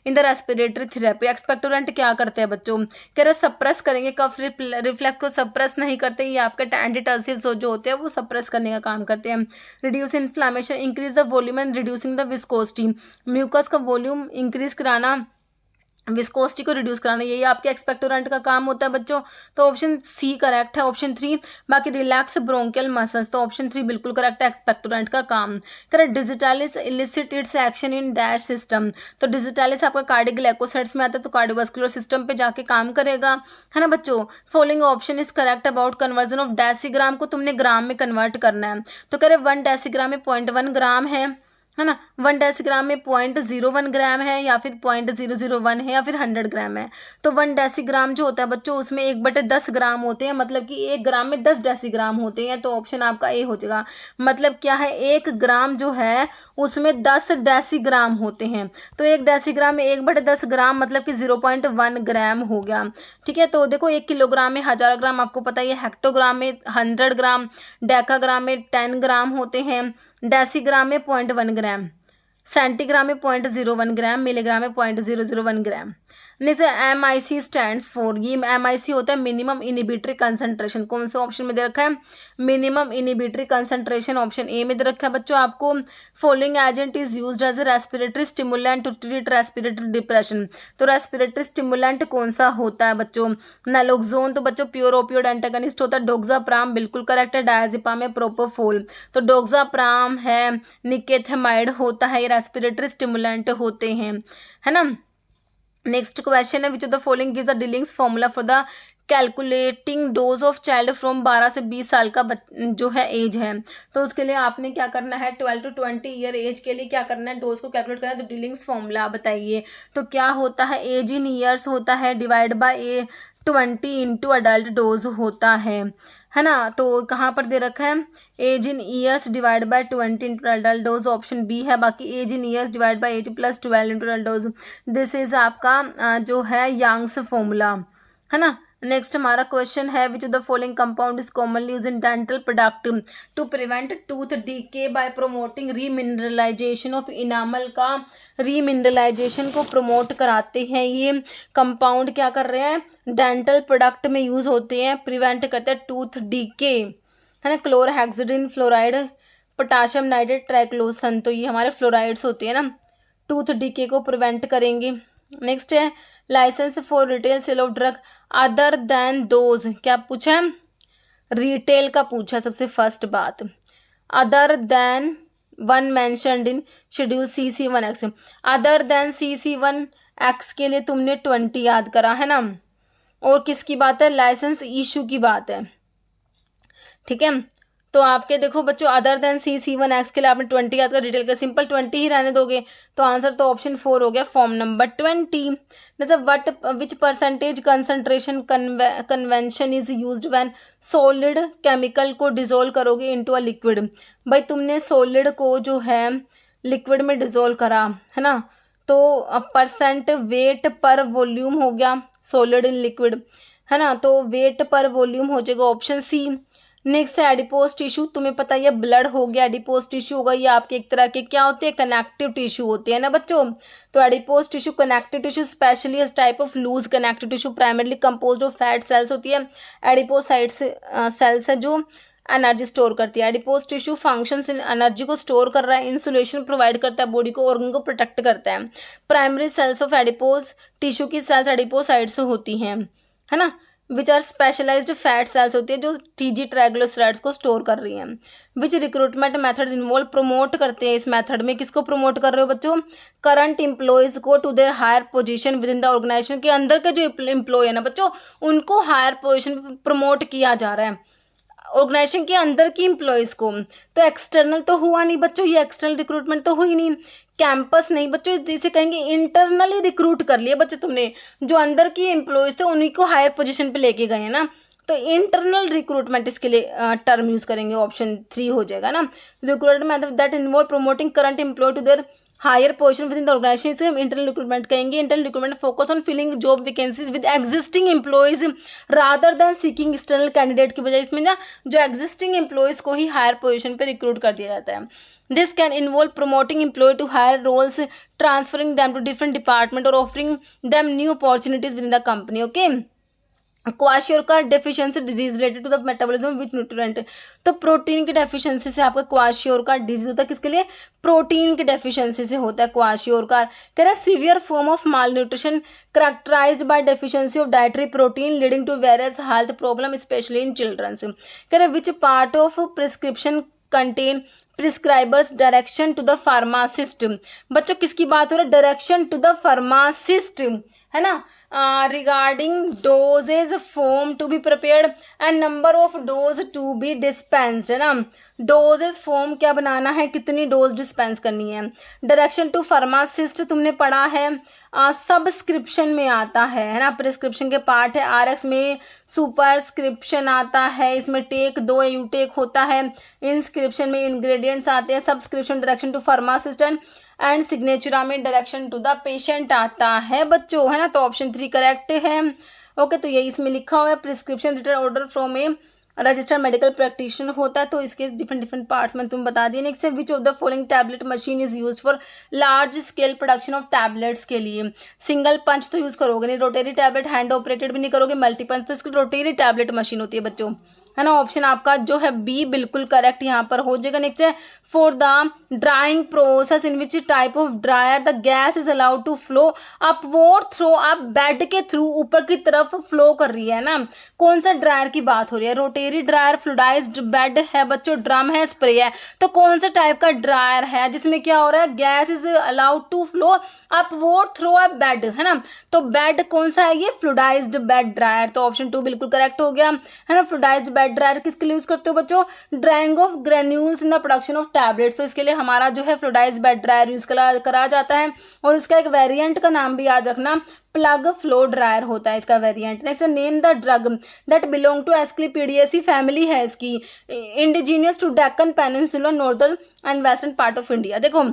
in the respiratory therapy? Expectorant क्या करते हैं बच्चों? कह रहे सप्रेस करेंगे, कफ रिफ्लेक्स को सप्रेस नहीं करते, ये आपके एंटीटर्सिल्स जो होते हैं वो सप्रेस करने का काम करते हैं। Reduce inflammation, increase the volume and reducing the viscosity, mucus का वॉल्यूम इंक्रीज कराना, विस्कोसिटी को रिड्यूस कराना, यही आपके एक्सपेक्टोरेंट का काम होता है बच्चों। तो ऑप्शन सी करेक्ट है, ऑप्शन 3। बाकी रिलैक्स ब्रोंकियल मसल्स, तो ऑप्शन 3 बिल्कुल करेक्ट है, एक्सपेक्टोरेंट का काम। Correct, digitalis illicit it's action in dash system, तो डिजिटालिस आपका कार्डियोग्लाइकोसाइड्स में आता है, तो कार्डियोवास्कुलर सिस्टम पे जाके काम करेगा, है ना बच्चों। Following option is correct about conversion of decigram को तुमने ग्राम में कन्वर्ट करना है। तो कह रहे 1 डेसीग्राम में 0.1 ग्राम है, है ना। 1 डेसीग्राम में 0.01 ग्राम है या फिर 0.001 है या फिर 100 ग्राम है। तो 1 डेसीग्राम जो होता है बच्चों उसमें 1/10 ग्राम होते हैं, मतलब कि 1 ग्राम में 10 डेसीग्राम होते हैं। तो ऑप्शन आपका ए हो जाएगा। मतलब क्या है, 1 ग्राम जो है उसमें 10 डेसीग्राम होते हैं। तो 1 डेसीग्राम में 1/10 ग्राम मतलब कि 0.1 ग्राम हो गया। ठीक है, तो देखो 1 किलोग्राम में 1000 ग्राम आपको पता ही है, हेक्टोग्राम में 100 ग्राम, डेकाग्राम में 10 ग्राम होते हैं, डेसीग्राम में 0.1 ग्राम, सेंटीग्राम में 0.01 ग्राम, मिलीग्राम में 0.001 ग्राम। जैसे MIC स्टैंड फॉर, ये MIC होता है मिनिमम इनिबिटरी कंसंट्रेशन। कौन से ऑप्शन में दे रखा है, minimum inhibitory concentration option A में दे रखा है बच्चों आपको। Following agent is used as a respiratory stimulant to treat respiratory depression. तो रेस्पिरेटरी स्टिमुलेंट कौन सा होता है बच्चों, नालोक्सोन तो बच्चों प्योर ओपियोड एंटागनिस्ट होता है, डोक्साप्राम बिल्कुल करेक्ट है, डायजेपाम है प्रोपोफोल। तो डोक्साप्राम है, निकेथेमाइड होता है, ये रेस्पिरेटरी स्टिमुलेंट होते हैं, है ना। नेक्स्ट क्वेश्चन है, which of the following gives the Dilling's formula for the calculating dose of child from 12 से 20 साल का जो है एज है। तो उसके लिए आपने क्या करना है, 12 to 20 ईयर एज के लिए क्या करना है, डोज को कैलकुलेट करना है। तो डिलिंग्स फॉर्मूला बताइए। तो क्या होता है, एज इन ईयर्स होता है divide by 20 into adult dose होता है ना। तो कहाँ पर दे रखा है, age in years divide by 20 into adult dose, option B है। बाकी age in years divide by age plus 12 into adult dose, this is आपका जो है यंग्स फॉर्मूला, है ना। नेक्स्ट हमारा क्वेश्चन है, which of the following compound is commonly use in dental product to prevent tooth decay by promoting remineralisation of enamel का remineralisation को promote कराते हैं। ये कंपाउंड क्या कर रहे हैं, डेंटल प्रोडक्ट में यूज होते हैं, प्रिवेंट करते हैं टूथ डीके, है ना। Chlorhexidine fluoride, potassium nitrate, triclosan, तो ये हमारे फ्लोराइड्स होते हैं ना, टूथ डीके को प्रिवेंट करेंगे। नेक्स्ट है, licence for retail sale of drug other than those, क्या पूछा है, रिटेल का पूछा सबसे फर्स्ट बात, other than one mentioned in schedule CC1X। Other than CC1X के लिए तुमने 20 याद करा है ना, और किसकी बात है, लाइसेंस इशू की बात है, ठीक है। तो आपके देखो बच्चों, अदर देन CC1X के लिए आपने 20 याद कर, डिटेल का सिंपल 20 ही रहने दोगे। तो आंसर तो ऑप्शन 4 हो गया, फॉर्म नंबर 20। मतलब what which percentage concentration convention is used when solid chemical को डिजोल्व करोगे इनटू अ लिक्विड। भाई तुमने सॉलिड को जो है लिक्विड में डिजोल्व करा, है ना, तो परसेंट वेट पर वॉल्यूम हो गया सॉलिड इन लिक्विड, है ना। तो वेट पर वॉल्यूम हो जाएगा ऑप्शन सी। नेक्स्ट है एडिपोज टिश्यू, तुम्हें पता है ब्लड हो गया, एडिपोज टिश्यू होगा, ये आपके एक तरह के क्या होते हैं, कनेक्टिव टिश्यू होते हैं ना बच्चों। तो adipose tissue connective tissue specially type of loose connective tissue primarily composed of fat cells होती है। एडिपोसाइट्स सेल्स है जो एनर्जी स्टोर करती है। एडिपोज टिश्यू फंक्शंस एनर्जी को स्टोर कर रहा है, इंसुलेशन प्रोवाइड करता है बॉडी को, ऑर्गन को प्रोटेक्ट करता है। Primary cells of adipose tissue की सेल्स एडिपोसाइट्स होती हैं, है ना, which are specialised fat cells होती है जो TG ट्राइग्लिसराइड्स को स्टोर कर रही हैं। विच रिक्रूटमेंट मेथड इन्वॉल्व, प्रमोट करते हैं इस मेथड में, किसको प्रमोट कर रहे हो बच्चों, करंट एम्प्लॉयज को to their higher position with in the organisation, के अंदर के जो एम्प्लॉय है ना बच्चों उनको हायर पोजीशन प्रमोट किया जा रहा है ऑर्गेनाइजेशन के अंदर की एम्प्लॉयज़ को। तो एक्सटर्नल तो हुआ नहीं बच्चों, ये एक्सटर्नल रिक्रूटमेंट तो हुई नहीं, कैंपस नहीं बच्चों, इसे कहेंगे इंटरनली रिक्रूट कर लिया बच्चों तुमने, जो अंदर की एम्प्लॉयज़ थे उन्हीं को हायर पोजीशन पे लेके गए हैं ना। तो इंटरनल रिक्रूटमेंट इसके लिए टर्म यूज़ करेंगे, ऑप्शन 3 हो जाएगा ना। Recruitment that involve promoting current employee to their higher position with in the organisation, इसे हम इंटरनल रिक्रूटमेंट कहेंगे। Internal recruitment focus on filling job vacancies with existing employees rather than seeking external candidate की बजाय इसमें ना जो existing employees को ही हायर पोजीशन पे रिक्रूट कर दिया जाता है। This can involve promoting employee to higher roles, transferring them to different department और offering them new opportunities with in the company. Okay, kwashiorkor deficiency disease related to the metabolism which nutrient, तो protein की deficiency से आपका क्वाशियोरका disease होता है, किसके लिए, protein की डेफिशिएंसी से होता है क्वाशियोरका। कह रहा है severe form of malnutrition characterised by deficiency of dietary protein leading to various health problem specially in childrens. कह रहा है which part of prescription contain prescriber's direction to the pharmacist, बच्चों किसकी बात हो रहा है, डायरेक्शन टू द फार्मासिस्ट, है ना, regarding dosages form to be prepared and number of dose to be dispensed, है ना, डोजेज फॉर्म क्या बनाना है, कितनी डोज डिस्पेंस करनी है। डायरेक्शन टू फार्मासिस्ट तुमने पढ़ा है, सब्सक्रिप्शन में आता है ना, प्रिस्क्रिप्शन के पार्ट है, आरएक्स में सुपरस्क्रिप्शन आता है, इसमें टेक 2 यू टेक होता है, इंस्क्रिप्शन में इंग्रेडिएंट्स आते हैं, subscription direction to pharmacist and signatura में डायरेक्शन टू द पेशेंट आता है बच्चों, है ना। तो ऑप्शन 3 करेक्ट है। ओके, तो यही इसमें लिखा हुआ है, prescription written order from a registered medical practitioner होता है, तो इसके डिफरेंट पार्ट्स में तुम बता दिए। नेक्स्ट है, which of the following tablet machine is use for large scale production of tablets के लिए। सिंगल पंच तो यूज करोगे नहीं, रोटेरी टैबलेट हैंड ऑपरेटेड भी नहीं करोगे, मल्टी पंच, तो इसकी रोटेरी टैबलेट मशीन होती है बच्चों, है ना। ऑप्शन आपका जो है बी बिल्कुल करेक्ट यहाँ पर हो जाएगा। नेक्स्ट है, for the drying process in which type of dryer the gas is allowed to flow upward through, आप बेड के थ्रू ऊपर की तरफ फ्लो कर रही है ना, कौन सा ड्रायर की बात हो रही है, रोटेरी ड्रायर, फ्लूइडाइज्ड बेड है बच्चों, ड्रम है, स्प्रे है, तो कौन सा टाइप का ड्रायर है जिसमें क्या हो रहा है, gas is allowed to flow upward through a bed, है ना। तो बेड कौन सा है, ये फ्लूइडाइज्ड बेड ड्रायर, तो ऑप्शन 2 बिल्कुल करेक्ट हो गया, है ना। फ्लूइडाइज्ड बेड ड्रायर किसके लिए यूज करते हो बच्चों, drying of granules in the production of tablets, तो इसके लिए हमारा जो है फ्लूइडाइज्ड बेड ड्रायर यूज करा जाता है, और इसका एक वेरिएंट का नाम भी याद रखना, प्लग फ्लो ड्रायर होता है इसका variant. Next, name the drug that belong to asclepiadaceae family है इसकी, indigenous to Deccan peninsula, northern and western part of India. देखो,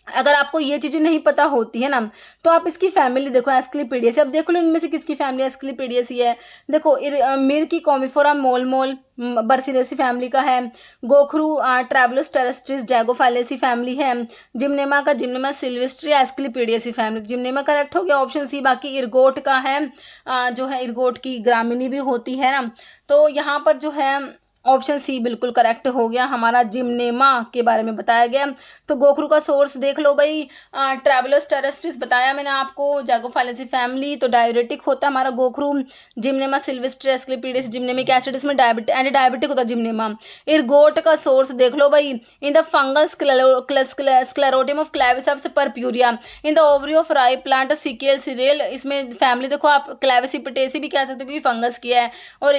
अगर आपको ये चीजें नहीं पता होती है ना, तो आप इसकी फैमिली देखो, एस्क्लेपिडियसी, अब देखो इनमें से किसकी फैमिली एस्क्लेपिडियसी है, देखो मिर की कॉमिफोरा मोलमोल बर्सिलेसी फैमिली का है, गोखरू ट्रैवलस टेरेस्ट्रिस जैगोफाइलेसी फैमिली है, जिम्नेमा का gymnema sylvestre asclepiadaceae family, gymnema correct हो गया ऑप्शन सी। बाकी इरगोट का है, जो है इरगोट की ग्रामिनी भी होती है ना, तो यहाँ पर जो है ऑप्शन सी बिल्कुल करेक्ट हो गया, हमारा जिम्नेमा के बारे में बताया गया। तो गोखरू का सोर्स देख लो भाई, ट्रैवलस टेरेस्ट्रिस बताया मैंने आपको, जैगोफाइलेसी फैमिली, तो डायबिटिक होता है हमारा गोखरू, जिम्नेमा सिल्वेस्ट्री एस्क्लेपिडियस जिम्नेमिक एसिड, इसमें एंटी डायबिटिक होता है जिम्नेमा। इरगोट का सोर्स देख लो भाई, in the fungal sclerotium of Claviceps purpurea, in the ovary of राई प्लांट सिकेल सीरियल, इसमें फैमिली देखो आप क्लेविसिपिटेसी भी कह सकते हो क्योंकि फंगस की है, और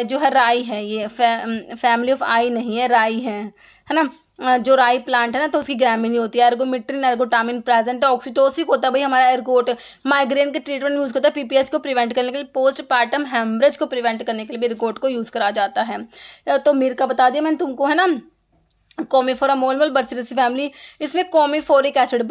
जो है राई है, ये फैमिली ऑफ आई नहीं है, राई है ना, जो राई प्लांट है ना, तो उसकी ग्रामिनी होती है। एर्गोमिट्रिन एर्गोटामिन प्रेजेंट है, ऑक्सीटोसिक होता है भाई हमारा एर्गोट, माइग्रेन के ट्रीटमेंट में यूज करता है, पीपीएच को प्रिवेंट करने के लिए, पोस्ट पार्टम हेमरेज को प्रिवेंट करने के लिए भी एर्गोट को यूज करा जाता है। तो मिर का बता दिया मैंने तुमको, है ना। कॉमिफोरा मोलमल बर्सिलेसी फैमिली, इसमें कॉमिफोरिक एसिड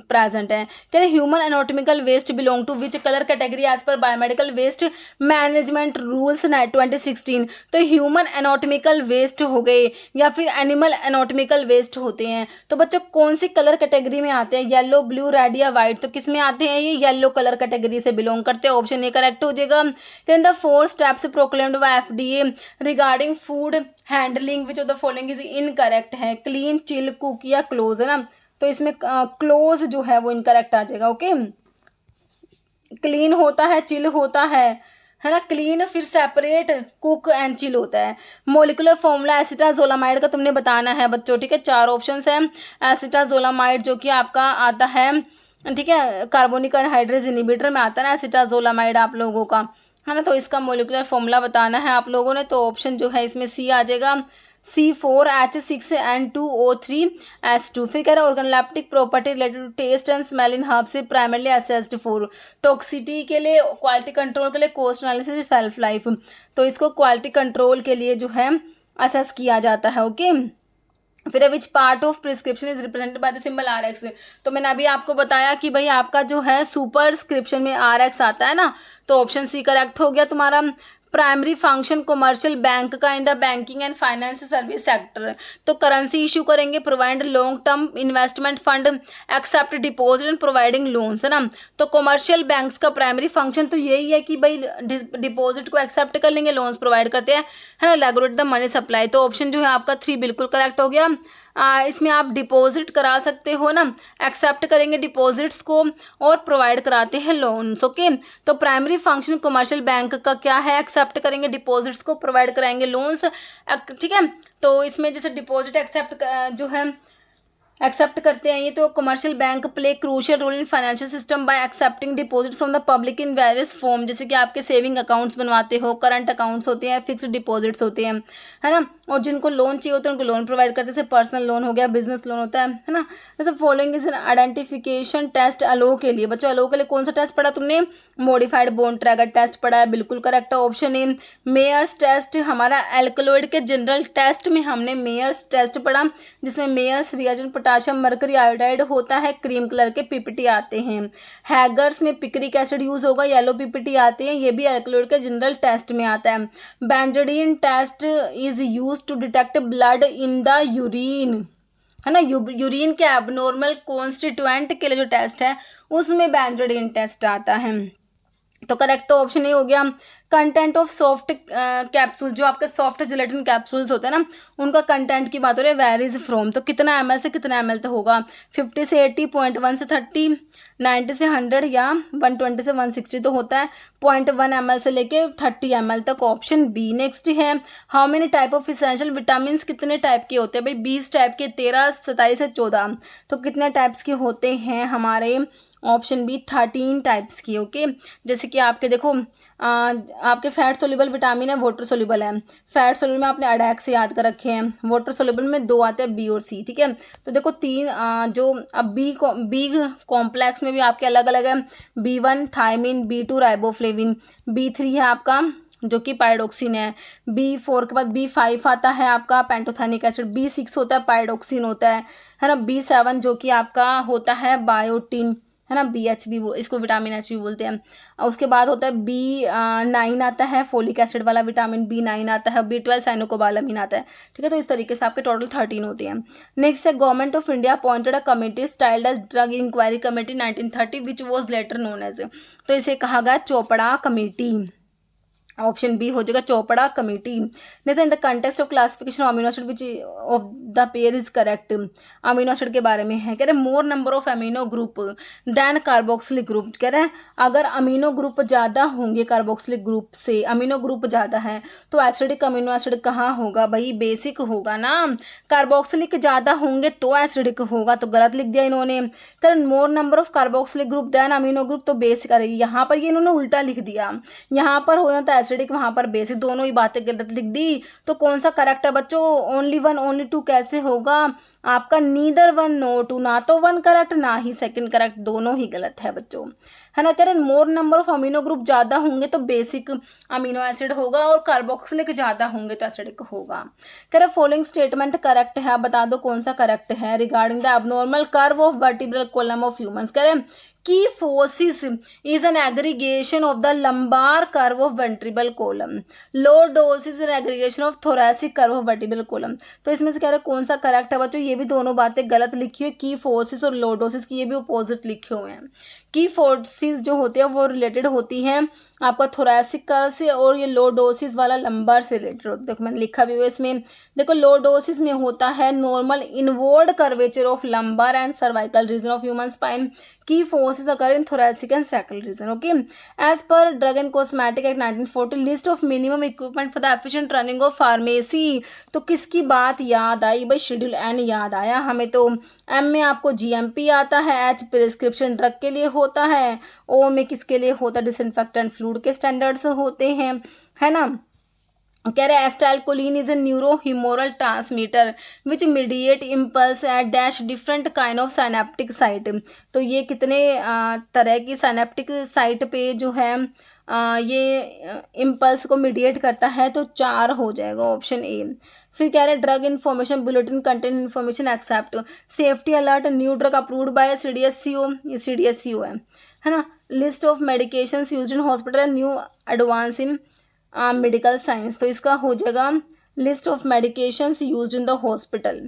प्रेजेंट है। कह रहे human anatomical waste belong to which colour category as per biomedical waste management rules 2016, तो ह्यूमन एनाटॉमिकल वेस्ट हो गए या फिर एनिमल एनाटॉमिकल वेस्ट होते हैं, तो बच्चों कौन सी कलर कैटेगरी में आते हैं, येलो, ब्लू, रेड या व्हाइट, तो किस में आते हैं, ये येलो कलर कैटेगरी से बिलोंग करते हैं, ऑप्शन ए करेक्ट हो जाएगा। Then the 4 steps proclaimed by FDA regarding food handling which of the following is incorrect है, क्लीन, चिल, कुक या क्लोज, है ना, तो इसमें क्लोज जो है वो इनकरेक्ट आ जाएगा। ओके, क्लीन होता है, चिल होता है ना, क्लीन, फिर सेपरेट, कुक एंड चिल होता है। मोलिकुलर फॉर्मूला एसिटाजोलामाइड का तुमने बताना है बच्चों, ठीक है, 4 ऑप्शंस हैं। एसिटाजोलामाइड जो कि आपका आता है, ठीक है, कार्बोनिक एनहाइड्रेज इनहिबिटर में आता है ना एसिटाजोलामाइड आप लोगों का, है ना, तो इसका मोलिकुलर फॉर्मूला बताना है आप लोगों ने, तो ऑप्शन जो है इसमें सी आ जाएगा, C4H6N2O3H2। फिर कह रहा है organoleptic property related to taste and smell in herb से प्राइमरली असेस्ड फॉर टॉक्सिटी के लिए, क्वालिटी कंट्रोल के लिए, कॉस्ट एनालिसिस, सेल्फ लाइफ, तो इसको क्वालिटी कंट्रोल के लिए जो है असेस किया जाता है। ओके, फिर विच part of prescription is represented by the symbol RX, तो मैंने अभी आपको बताया कि भाई आपका जो है सुपरस्क्रिप्शन में RX आता है ना, तो ऑप्शन सी करेक्ट हो गया तुम्हारा। प्राइमरी फंक्शन कमर्शियल बैंक का in the banking and finance service sector, तो करेंसी इशू करेंगे, provide long term investment fund, accept deposit and providing loans, है ना, तो कमर्शियल बैंक्स का प्राइमरी फंक्शन तो यही है कि भाई डिपॉजिट को एक्सेप्ट कर लेंगे, लोन्स प्रोवाइड करते हैं, है ना, रेगुलेट द मनी सप्लाई, तो ऑप्शन जो है आपका 3 बिल्कुल करेक्ट हो गया। इसमें आप डिपॉजिट करा सकते हो ना, एक्सेप्ट करेंगे डिपॉजिट्स को और प्रोवाइड कराते हैं लोन्स। ओके, तो प्राइमरी फंक्शन कमर्शियल बैंक का क्या है, एक्सेप्ट करेंगे डिपॉजिट्स को, प्रोवाइड कराएंगे लोन्स, ठीक है। तो इसमें जैसे डिपॉजिट एक्सेप्ट जो है एक्सेप्ट करते हैं ये, तो commercial bank play crucial role in financial system by accepting deposit from the public in various form, जैसे कि आपके सेविंग अकाउंट्स बनवाते हो, करंट अकाउंट्स होते हैं, फिक्स्ड डिपॉजिट्स होते हैं, है ना, और जिनको लोन चाहिए होता है उनको लोन प्रोवाइड करते हैं, जैसे पर्सनल लोन हो गया, बिजनेस लोन होता है ना। जैसे following is an identification test aloe के लिए, बच्चों अलो के लिए कौन सा टेस्ट पढ़ा तुमने, मॉडिफाइड बॉन्ड ट्रैकर टेस्ट पढ़ा है, बिल्कुल करेक्ट है ऑप्शन ए। मेयर्स टेस्ट, हमारा एल्कलॉइड के जनरल टेस्ट में हमने मेयर्स टेस्ट पढ़ा, जिसमें Mayer's reagent potassium mercury iodide होता है, क्रीम कलर के पीपीटी आते हैं। हैगर्स में पिक्रिक एसिड यूज होगा, येलो पीपीटी आते हैं, ये भी एल्कलॉइड के जनरल टेस्ट में आता है। Benzidine test is use to detect blood in the urine, है ना, यूरिन के एबनॉर्मल कॉन्स्टिट्यूएंट के लिए जो टेस्ट है उसमें बेंजोडीन टेस्ट आता है। तो करेक्ट तो ऑप्शन ए हो गया। कंटेंट ऑफ सॉफ्ट कैप्सूल, जो आपके सॉफ्ट जिलेटिन कैप्सूल्स होते हैं ना, उनका कंटेंट की बात हो रही है, वेरीज फ्रॉम, तो कितना ml से कितना ml तक होगा, 50 से 80, 0.1 से 30, 90 से 100 या 120 से 160 तो होता है 0.1 ml से लेके 30 ml तक, ऑप्शन बी। नेक्स्ट है how many type of essential vitamin कितने टाइप के होते हैं भाई, 20 टाइप के, 13, 27 से 14, तो कितने टाइप्स के होते हैं हमारे, ऑप्शन बी 13 टाइप्स की। ओके, जैसे कि आपके देखो आपके फैट सोल्यूबल विटामिन है, वाटर सोल्यूबल है, फैट सोल्यूबल में आपने अडैक से याद कर रखे हैं, वाटर सोल्यूबल में 2 आते हैं, बी और सी, ठीक है। तो देखो 3 जो अब बी कॉम्प्लेक्स में भी आपके अलग अलग है, B1 thiamine, B2 riboflavin, B3 है आपका जो कि पाइरोक्सिन है, B4 के बाद B5 आता है आपका पेंटोथेनिक एसिड, B6 होता है पाइरोक्सिन होता है ना, B7 जो कि आपका होता है बायोटिन, है ना, BH भी इसको विटामिन H भी बोलते हैं। और उसके बाद होता है B9 आता है फोलिक एसिड वाला विटामिन, B9 आता है, B12 साइनोकोबालामिन आता है, ठीक है। तो इस तरीके से आपके टोटल 13 होते हैं। नेक्स्ट है government of India appointed a committee styled as drug enquiry committee 1930 which was later known as, तो इसे कहा गया चोपड़ा कमेटी, ऑप्शन बी हो जाएगा Chopra committee. Next in the context of classification amino acid which of the pair is correct, amino acid के बारे में है, कह रहे more number of amino group than carboxylic group, कह रहे हैं अगर अमीनो ग्रुप ज़्यादा होंगे कार्बोक्सिलिक ग्रुप से, अमीनो ग्रुप ज़्यादा है तो एसिडिक अमीनो एसिड कहाँ होगा भाई, बेसिक होगा ना, कार्बोक्सिलिक ज़्यादा होंगे तो एसिडिक होगा, तो गलत लिख दिया इन्होंने। कह रहे more number of carboxylic group than amino group, तो बेसिक, अरे यहाँ पर ये इन्होंने उल्टा लिख दिया, यहाँ पर होना था एसिडिक, वहां पर बेसिक, दोनों ही बातें गलत लिख दी, तो कौन सा करेक्ट है बच्चों, ओनली 1 ओनली 2 कैसे होगा आपका, नीदर 1 नो 2, ना तो 1 करेक्ट ना ही 2 करेक्ट, दोनों ही गलत है बच्चों, है ना। कह रहे more number of amino group ज्यादा होंगे तो बेसिक अमीनो एसिड होगा, और कार्बोक्सिलिक ज्यादा होंगे तो एसिडिक होगा। कह रहे फॉलोइंग स्टेटमेंट करेक्ट है, बता दो कौन सा करेक्ट है, regarding the abnormal curve of vertebral column of humans, कह रहे kyphosis is an aggregation of the lumbar curve of vertebral column, lordosis is an aggregation of thoracic curve of vertebral column, तो इसमें से कह रहे कौन सा करेक्ट है बच्चों, ये भी दोनों बातें गलत लिखी हुई, kyphosis और lordosis की ये भी अपोजिट लिखे हुए हैं। kyphosis जो होते हैं वो रिलेटेड होती हैं आपका थोरैसिक कर्व से, और ये लोडोसिस वाला लंबर से रिलेटेड होता है, देखो मैंने लिखा भी हुआ इसमें, देखो लोडोसिस में होता है normal inward curvature of lumbar and cervical region of human spine, kyphosis occur in thoracic and sacral region, okay। as per Drug and Cosmetic Act 1940 list of minimum equipment for the efficient running of pharmacy, तो किसकी बात याद आई भाई, schedule N याद आया हमें, तो M में आपको GMP आता है, एच प्रिस्क्रिप्शन ड्रग के लिए होता है, ओ में किसके लिए होता है, डिसइंफेक्टेंट फ्लूइड के स्टैंडर्ड्स होते हैं, है ना। कह रहे acetylcholine is a neurohumoral transmitter which mediate impulse at dash different kind of synaptic site, तो ये कितने तरह की साइनेप्टिक साइट पे जो है ये इम्पल्स को मीडिएट करता है, तो 4 हो जाएगा ऑप्शन ए। फिर कह रहे drug information bulletin contain information except safety alert new drug approved by CDSCO, ये CDSCO है ना। List of medications used in hospital new advance in medical science, तो इसका हो जाएगा list of medications used in the hospital,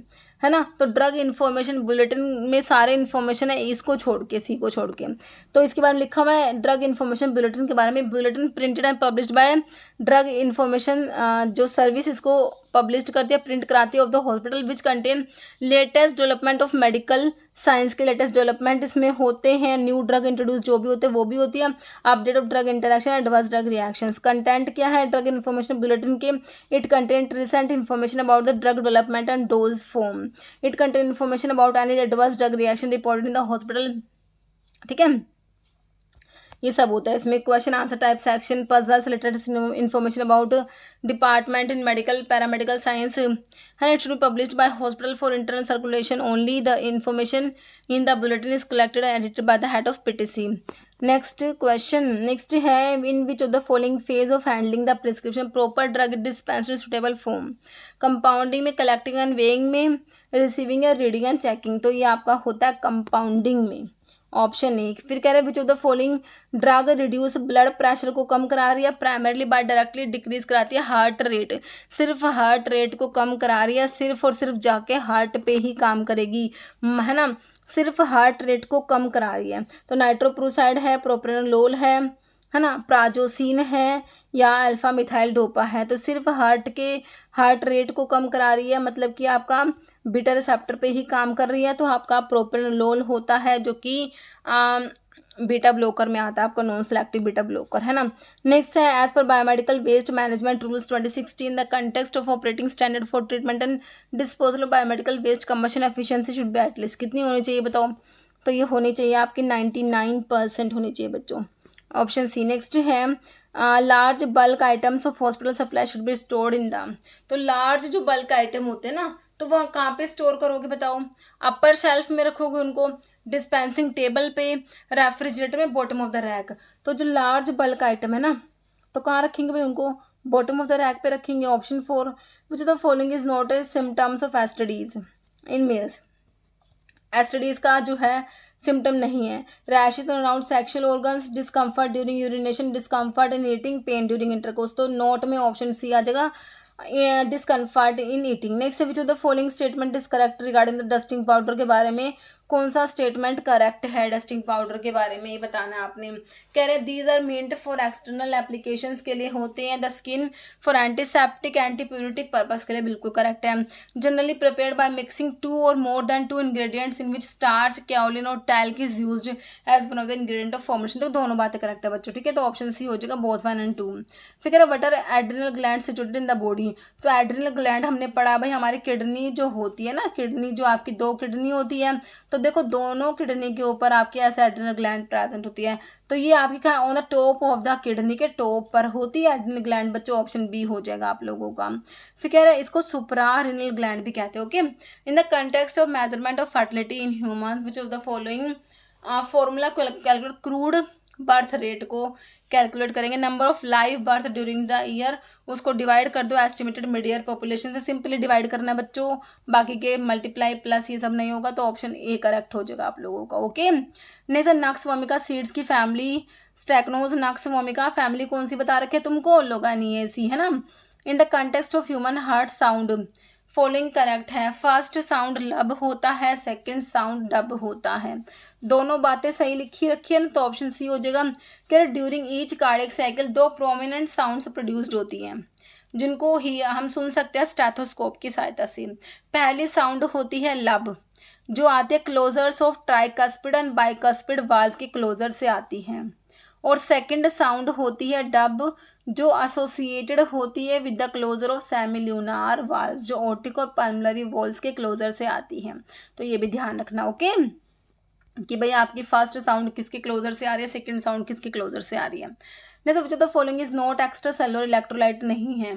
है ना। तो ड्रग इन्फॉर्मेशन बुलेटिन में सारे इन्फॉर्मेशन है, इसको छोड़ के, सी को छोड़ के, तो इसके बारे में लिखा हुआ है ड्रग इन्फॉर्मेशन बुलेटिन के बारे में, bulletin printed and published by drug information जो सर्विस इसको पब्लिश कर दिया, प्रिंट कराती है of the hospital which contain latest development of medical science के लेटेस्ट डेवलपमेंट इसमें होते हैं, न्यू ड्रग इंट्रोड्यूस जो भी होते हैं वो भी होती है, update of drug interaction, advance drug reactions. Content क्या है ड्रग इन्फॉर्मेशन बुलेटिन के? It content recent information about the drug development and dose form. It content information about any advance drug reaction reported in the hospital. ठीक है, ये सब होता है इसमें। Question answer type section, puzzles related information about department in medical paramedical science है, it should be published by hospital for internal circulation only, the information in the bulletin is collected and edited by the head of PTC. Next question, next है in which of the following phase of handling the prescription proper drug dispensary suitable form? Compounding में, collecting and weighing में, receiving या reading and checking. तो ये आपका होता है compounding में, ऑप्शन ए। फिर कह रहे हैं विच of the following drug reduce blood pressure को कम करा रही है? प्राइमरली बाय डायरेक्टली डिक्रीज कराती है हार्ट रेट, सिर्फ हार्ट रेट को कम करा रही है, सिर्फ और सिर्फ जाके हार्ट पे ही काम करेगी, है ना, सिर्फ हार्ट रेट को कम करा रही है। तो नाइट्रोप्रोसाइड है, प्रोप्रेनोलोल है ना, प्राजोसिन है या अल्फा मिथाइल डोपा है। तो सिर्फ हार्ट रेट को कम करा रही है, मतलब कि आपका बीटा रिसेप्टर पे ही काम कर रही है। तो आपका प्रोप्रेनोलोल होता है जो कि बीटा ब्लॉकर में आता है, आपका नॉन सेलेक्टिव बीटा ब्लॉकर, है ना। नेक्स्ट है as per biomedical waste management rules 2016 the context of operating standard for treatment and disposal of biomedical waste combustion efficiency should be at least कितनी होनी चाहिए बताओ? तो ये होनी चाहिए आपकी 99% होनी चाहिए बच्चों, ऑप्शन सी। नेक्स्ट है large bulk items of hospital supply should be stored in the. तो लार्ज जो बल्क आइटम होते हैं ना, तो वह कहाँ पे स्टोर करोगे बताओ? अपर शेल्फ में रखोगे उनको, डिस्पेंसिंग टेबल पे, रेफ्रिजरेटर में, बॉटम ऑफ द रैक। तो जो लार्ज बल्क आइटम है ना, तो कहाँ रखेंगे भाई उनको? बॉटम ऑफ द रैक पे रखेंगे, option 4। Which the following is not a symptoms of STDs in males? STDs का जो है सिम्टम नहीं है। Rashes around sexual organs, discomfort during urination, discomfort इन ईटिंग, पेन ड्यूरिंग इंटरकोर्स। तो नोट में option C आ जाएगा, discomfort in eating. Next which of the following statement is correct regarding the dusting powder के बारे में कौन सा स्टेटमेंट करेक्ट है dusting powder के बारे में, ये बताना है आपने। कह रहे these are meant for external applications के लिए होते हैं, the skin for antiseptic antipyretic purpose के लिए बिल्कुल करेक्ट है। जनरली प्रिपेयर्ड बाय मिक्सिंग 2 और more than 2 ingredients in which starch, kaolin और talc is used as one of the ingredient of formation. तो दोनों बातें करेक्ट है बच्चों, ठीक है। तो ऑप्शन सी हो जाएगा बोथ 1 and 2। फिर कह रहा what are adrenal gland situated in the body? तो एड्रिनल ग्लैंड हमने पढ़ा भाई, हमारी किडनी जो होती है ना, किडनी जो आपकी 2 किडनी होती है, तो देखो दोनों किडनी के ऊपर आपकी ऐसे एड्रिनल ग्लैंड प्रेजेंट होती है। तो ये आपकी कहाँ on the top of the kidney के टॉप पर होती है एड्रिनल ग्लैंड बच्चों, ऑप्शन बी हो जाएगा आप लोगों का। फिर कह रहे हैं इसको सुप्रारेनल ग्लैंड भी कहते हैं, okay. In the context of measurement of fertility in humans which of the following formula calculate crude birth rate को कैलकुलेट करेंगे, number of live birth during the year, उसको डिवाइड कर दो एस्टिमेटेड मिड ईयर पॉपुलेशन से, simply divide करना है बच्चों, बाकी के मल्टीप्लाई प्लस ये सब नहीं होगा। तो ऑप्शन ए करेक्ट हो जाएगा आप लोगों का, okay. Next nux vomica seeds की फैमिली स्टेक्नोज नक्स वोमिका फैमिली कौन सी बता रखे तुमको? लोगानिएसी, है ना। In the context of human heart sound following correct है, फर्स्ट साउंड लब होता है, सेकंड साउंड डब होता है। दोनों बातें सही लिखी रखी है ना, तो ऑप्शन सी हो जाएगा। कि during each cardiac cycle 2 prominent sounds produced होती हैं, जिनको ही हम सुन सकते हैं स्टेथोस्कोप की सहायता से। पहली साउंड होती है लब, जो आती है closures of tricuspid and bicuspid valve के क्लोजर से आती है। और सेकंड साउंड होती है डब, जो एसोसिएटेड होती है with the closure of semilunar valves, जो ऑर्टिक और पल्मोनरी वॉल्स के क्लोजर से आती है। तो ये भी ध्यान रखना, ओके, कि भाई आपकी फर्स्ट साउंड किसके क्लोजर से आ रही है, सेकंड साउंड किसके क्लोजर से आ रही है। Next the following is not extra cellular electrolyte नहीं है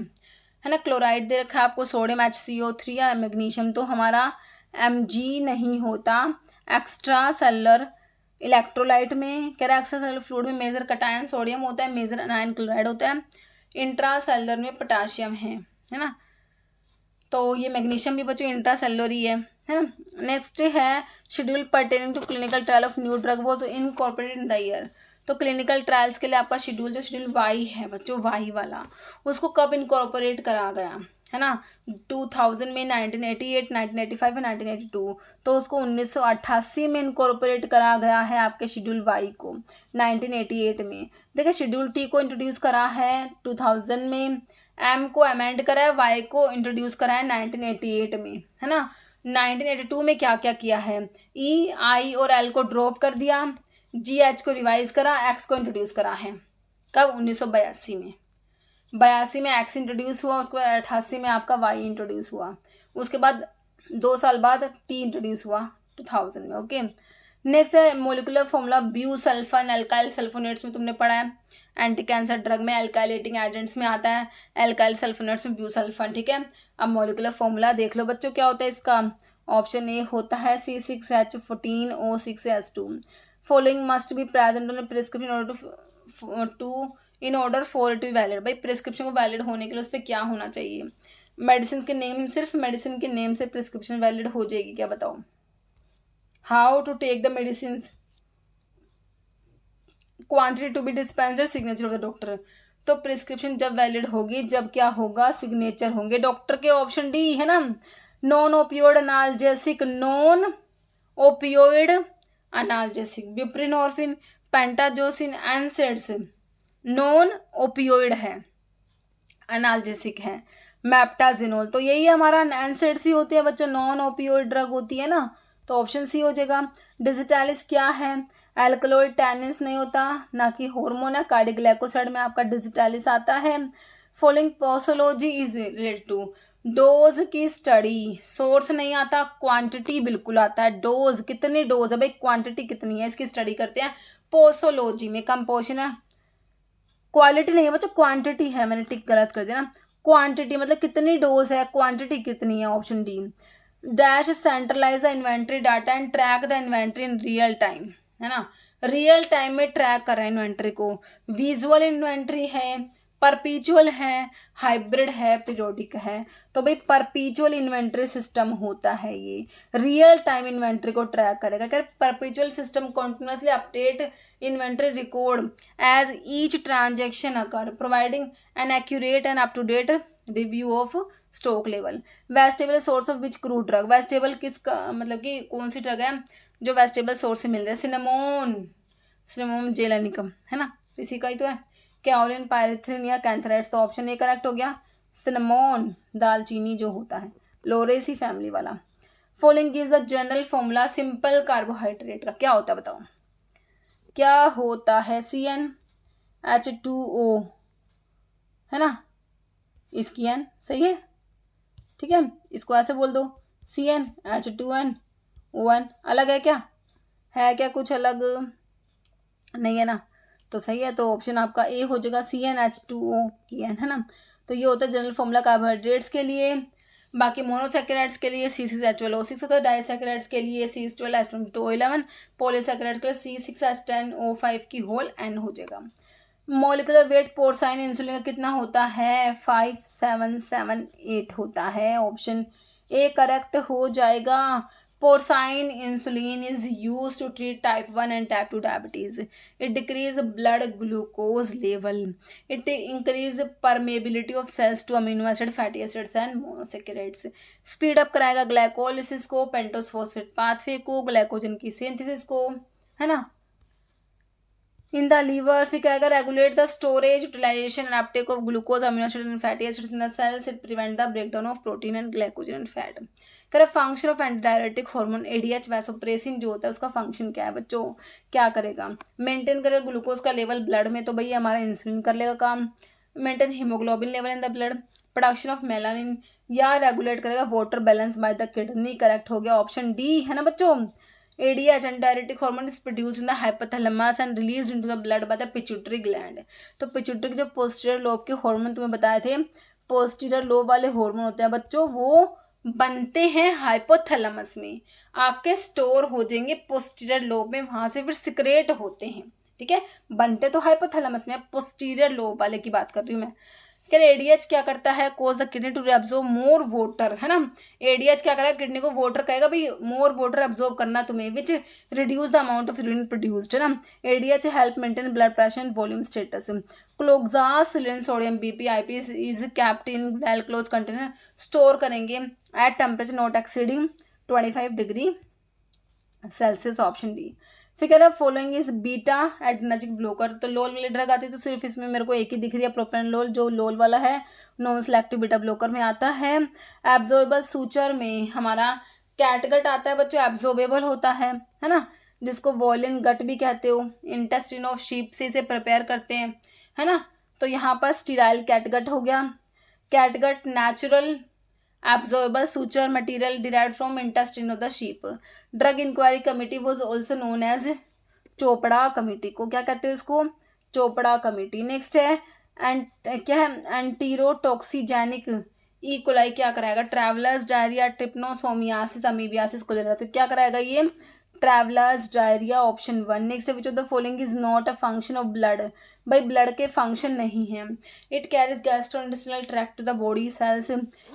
ना। क्लोराइड दे रखा है आपको, सोडियम HCO3 या मैग्नीशियम, तो हमारा Mg नहीं होता। एक्स्ट्रा सेलुलर इलेक्ट्रोलाइट में कह रहा है एक्स्ट्रा सेलुलर फ्लूइड में मेजर कटायन सोडियम होता है, मेजर अनायन क्लोराइड होता है, इंट्रा सेलुलर में पोटाशियम है ना। तो ये मैग्नीशियम भी बच्चों इंट्रा सेलुलर ही है ना। नेक्स्ट है schedule pertaining to clinical trial of new drug was incorporated in the year. तो क्लिनिकल ट्रायल्स के लिए आपका शेड्यूल जो शेड्यूल वाई है बच्चों, वाई वाला, उसको कब इनकॉर्पोरेट करा गया है ना? 2000 में, 1988, 1985 और 1982। तो उसको 1988 में इनकॉर्पोरेट करा गया है आपके शेड्यूल वाई को, 1988 में। देखिए शेड्यूल टी को इंट्रोड्यूस करा है 2000 में, एम को अमेंड करा है, वाई को इंट्रोड्यूस करा है 1988 में, है ना। 1982 में क्या क्या किया है, ई, आई और एल को ड्रॉप कर दिया, जी एच को रिवाइज करा, एक्स को इंट्रोड्यूस करा है। कब? 1982 में। 82 में एक्स इंट्रोड्यूस हुआ, उसके बाद 88 में आपका वाई इंट्रोड्यूस हुआ, उसके बाद 2 साल बाद टी इंट्रोड्यूस हुआ 2000 में। ओके, नेक्स्ट है मोलिकुलर फॉर्मूला ब्यूसल्फन एल्काइल सल्फोनेट्स में तुमने पढ़ा है, एंटी कैंसर ड्रग में एल्काइलेटिंग एजेंट्स में आता है, एल्काइल सल्फोनेट्स में ब्यूसल्फन। ठीक है, अब मोलिकुलर फॉर्मूला देख लो बच्चों, क्या होता है इसका। ऑप्शन ए होता है C6H14O6S2। Following must be present on prescription in order for it be valid. भाई प्रिस्क्रिप्शन को वैलिड होने के लिए उस पर क्या होना चाहिए। मेडिसिन के नेम, सिर्फ मेडिसिन के नेम से प्रिस्क्रिप्शन वैलिड हो जाएगी क्या, बताओ। How to take the medicine, quantity to be dispensed, signature of the doctor. तो प्रिस्क्रिप्शन जब वैलिड होगी, जब क्या होगा, सिग्नेचर होंगे डॉक्टर के। ऑप्शन डी है ना, non opioid analgesic, non opioid analgesic, buprenorphine, pentazocine, NSAIDs non opioid है, अनाल्जेसिक है। मैप्टाजिनोल, तो यही हमारा एनसेड्स ही होती है बच्चों, नॉन ओपियोइड ड्रग होती है ना, तो ऑप्शन सी हो जाएगा। डिजिटालिस क्या है, एल्कलॉइड टैनिस नहीं होता, ना कि हार्मोन है, कार्डियोग्लाइकोसाइड में आपका डिजिटालिस आता है। Following posology is related to, dose की स्टडी, सोर्स नहीं आता, क्वांटिटी बिल्कुल आता है। डोज, कितनी डोज है भाई, क्वांटिटी कितनी है, इसकी स्टडी करते हैं पोसोलॉजी में। कंपोजिशन है, क्वालिटी नहीं है बच्चों, क्वांटिटी है, मैंने टिक गलत कर दिया ना। क्वांटिटी मतलब कितनी डोज है, क्वांटिटी कितनी है, option D. Dash centralise the inventory data and track the inventory in real time, है ना, रियल टाइम में ट्रैक कर रहा है इन्वेंट्री को। विजुअल इन्वेंट्री है, परपीचुअल है, हाइब्रिड है, पीरियोडिक है। तो भाई परपीचुअल इन्वेंट्री सिस्टम होता है ये, रियल टाइम इन्वेंट्री को ट्रैक करेगा। क्या perpetual system continuously update inventory record as each transaction occur, providing an accurate and up to date review of stock level. Vegetable source of which crude drug, vegetable किसका मतलब कि कौन सी drug है जो vegetable source से मिल रहा है, cinnamon, cinnamon जेलानिकम, है ना, तो इसी का ही तो है। कैओलिन, पायरेथ्रिन या कैंथराइड्स, तो ऑप्शन ए करेक्ट हो गया, सिनेमोन, दालचीनी जो होता है, लोरेसी फैमिली वाला। Following gives the general formula simple carbohydrate का, क्या होता है बताओ, क्या होता है। CnH2O, है ना, इसकी एन सही है, ठीक है, इसको ऐसे बोल दो, CnH2n अलग है क्या, है क्या कुछ अलग, नहीं है ना, तो सही है। तो ऑप्शन आपका ए हो जाएगा, CnH2O की एन, है ना। तो ये होता है जनरल फॉर्मूला कार्बोहाइड्रेट्स के लिए। बाकी मोनोसैकेराइड्स के लिए C6H12O6 होता है, डाइसैकेराइड्स के लिए C12H22O11, पॉलीसैकेराइड्स के लिए C6H10O5 की होल n हो जाएगा। मॉलिक्यूलर वेट पोर्साइन इंसुलिन का कितना होता है, 5778 होता है, ऑप्शन ए करेक्ट हो जाएगा। Porcine insulin is use to treat type 1 and type 2 diabetes. It decrease blood glucose level, it increase permeability of cells to amino acid, fatty acids and monosaccharides. Speed up कराएगा glycolysis को, pentose phosphate pathway को, glycogen की synthesis को, है ना, in the liver. फिर क्या regulate the storage, utilization and uptake of glucose, amino acid and fatty acids in the cells. It prevent the breakdown of protein and glycogen and fat. कह function of antidiuretic hormone ADH vasopressin जो होता है उसका function क्या है बच्चों, क्या करेगा, मेंटेन करेगा ग्लूकोज का लेवल ब्लड में, तो भाई हमारा इंसुलिन कर लेगा काम। Maintain haemoglobin level in the blood, production of melanin, या रेगुलेट करेगा water balance by the kidney. Correct हो गया ऑप्शन डी, है ना बच्चों। ADH antidiuretic hormone is produced in the hypothalamus and released into the blood by the pituitary gland. तो pituitary जो posterior lobe के हार्मोन तुम्हें बताए थे, पोस्टीरियर लोब वाले हार्मोन होते हैं बच्चों, वो बनते हैं हाइपोथैलेमस में, आके स्टोर हो जाएंगे पोस्टीरियर लोब में, वहां से फिर सिक्रेट होते हैं, ठीक है। बनते तो हाइपोथैलेमस में, पोस्टीरियर लोब वाले की बात कर रही हूँ मैं। ADH क्या करता है, cause the kidney to absorb more water, है ना। ADH क्या करेगा, किडनी को वाटर कहेगा भाई मोर वाटर एब्जॉर्ब करना तुम्हें, which reduce the amount of urine produced, है ना। ADH help maintain blood pressure and volume status. Cloxacillin sodium BP IP is kept in well close container, store करेंगे at temperature not exceeding 25 degree Celsius, option D. फिर कह रहा है following is beta adrenergic blocker, तो लोल वाली drug आती है, तो सिर्फ इसमें मेरे को एक ही दिख रही है, प्रोप्रानोलोल, जो लोल वाला है, नॉन सेलेक्टिव बीटा ब्लॉकर में आता है। एब्जॉर्बेबल सूचर में हमारा कैटगट आता है बच्चों, एब्जॉर्बेबल होता है ना, जिसको वॉलिन गट भी कहते हो, इंटेस्टिन ऑफ शीप से इसे प्रिपेयर करते हैं, है ना। तो यहाँ पर स्टीराइल कैटगट हो गया। Catgut natural absorbable suture material derived from intestine of the sheep. Drug inquiry committee was also known as Chopra committee, को क्या कहते हैं इसको, चोपड़ा कमेटी। नेक्स्ट है क्या है एंटीरोटॉक्सीजेनिक ई कोलाई, क्या कराएगा, travellers diarrhoea, trypanosomiasis, amoebiasis cholera, तो क्या कराएगा ये travellers diarrhoea, option 1। Next which of the following is not a function of blood, भाई ब्लड के फंक्शन नहीं है। It carries gastrointestinal tract to the body cells,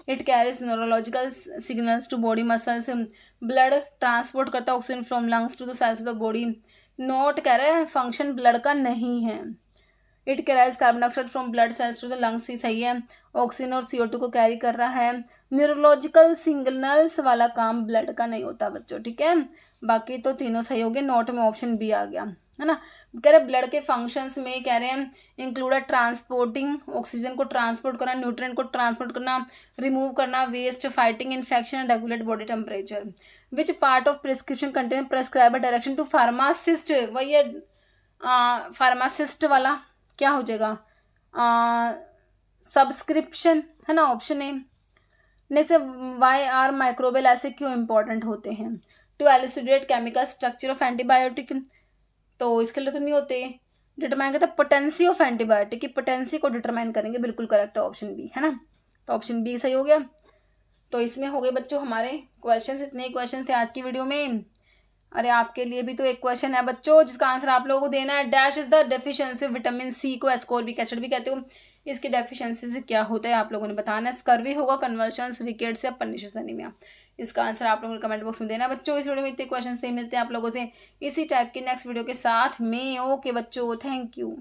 it carries neurological signals to body muscles, blood transport करता है oxygen from lungs to the cells of the body, not कह रहा है function blood का नहीं है। It carries carbon dioxide from blood cells to the lungs, ही सही है, ऑक्सीजन और CO2 को कैरी कर रहा है। न्यूरोलॉजिकल सिग्नल्स वाला काम ब्लड का नहीं होता बच्चों, ठीक है, बाकी तो तीनों सही हो गए। नोट में ऑप्शन बी आ गया, है ना। कह रहे ब्लड के फंक्शंस में कह रहे हैं इंक्लूडेड ट्रांसपोर्टिंग, ऑक्सीजन को ट्रांसपोर्ट करना, न्यूट्रिएंट को ट्रांसपोर्ट करना, रिमूव करना waste, fighting infection, regulate body temperature. Which part of prescription contain prescriber direction to pharmacist, वही है फार्मासिस्ट वाला क्या हो जाएगा, सब्सक्रिप्शन, है ना, option A. Next why are microbial ऐसे क्यों इंपॉर्टेंट होते हैं, to elucidate chemical structure of antibiotic, तो इसके लिए तो नहीं होते। डिटरमाइन करते पोटेंसी ऑफ एंटीबायोटिक की पोटेंसी को डिटरमाइन करेंगे, बिल्कुल करेक्ट है ऑप्शन बी, है ना, तो ऑप्शन बी सही हो गया। तो इसमें हो गए बच्चों हमारे क्वेश्चंस, इतने ही क्वेश्चंस थे आज की वीडियो में। अरे आपके लिए भी तो एक क्वेश्चन है बच्चों जिसका आंसर आप लोगों को देना है। Dash is the deficiency vitamin C को एस्कॉर्बिक एसिड भी कहते हो, इसकी डेफिशिएंसी से क्या होता है आप लोगों ने बताना है। स्कर्वी होगा, कन्वर्शंस, रिकेट्स या पर्निशियस एनीमिया, इसका आंसर आप लोगों ने कमेंट बॉक्स में देना है बच्चों। इस वीडियो में इतने क्वेश्चन से मिलते हैं आप लोगों से इसी टाइप के नेक्स्ट वीडियो के साथ में। ओके बच्चों, थैंक यू।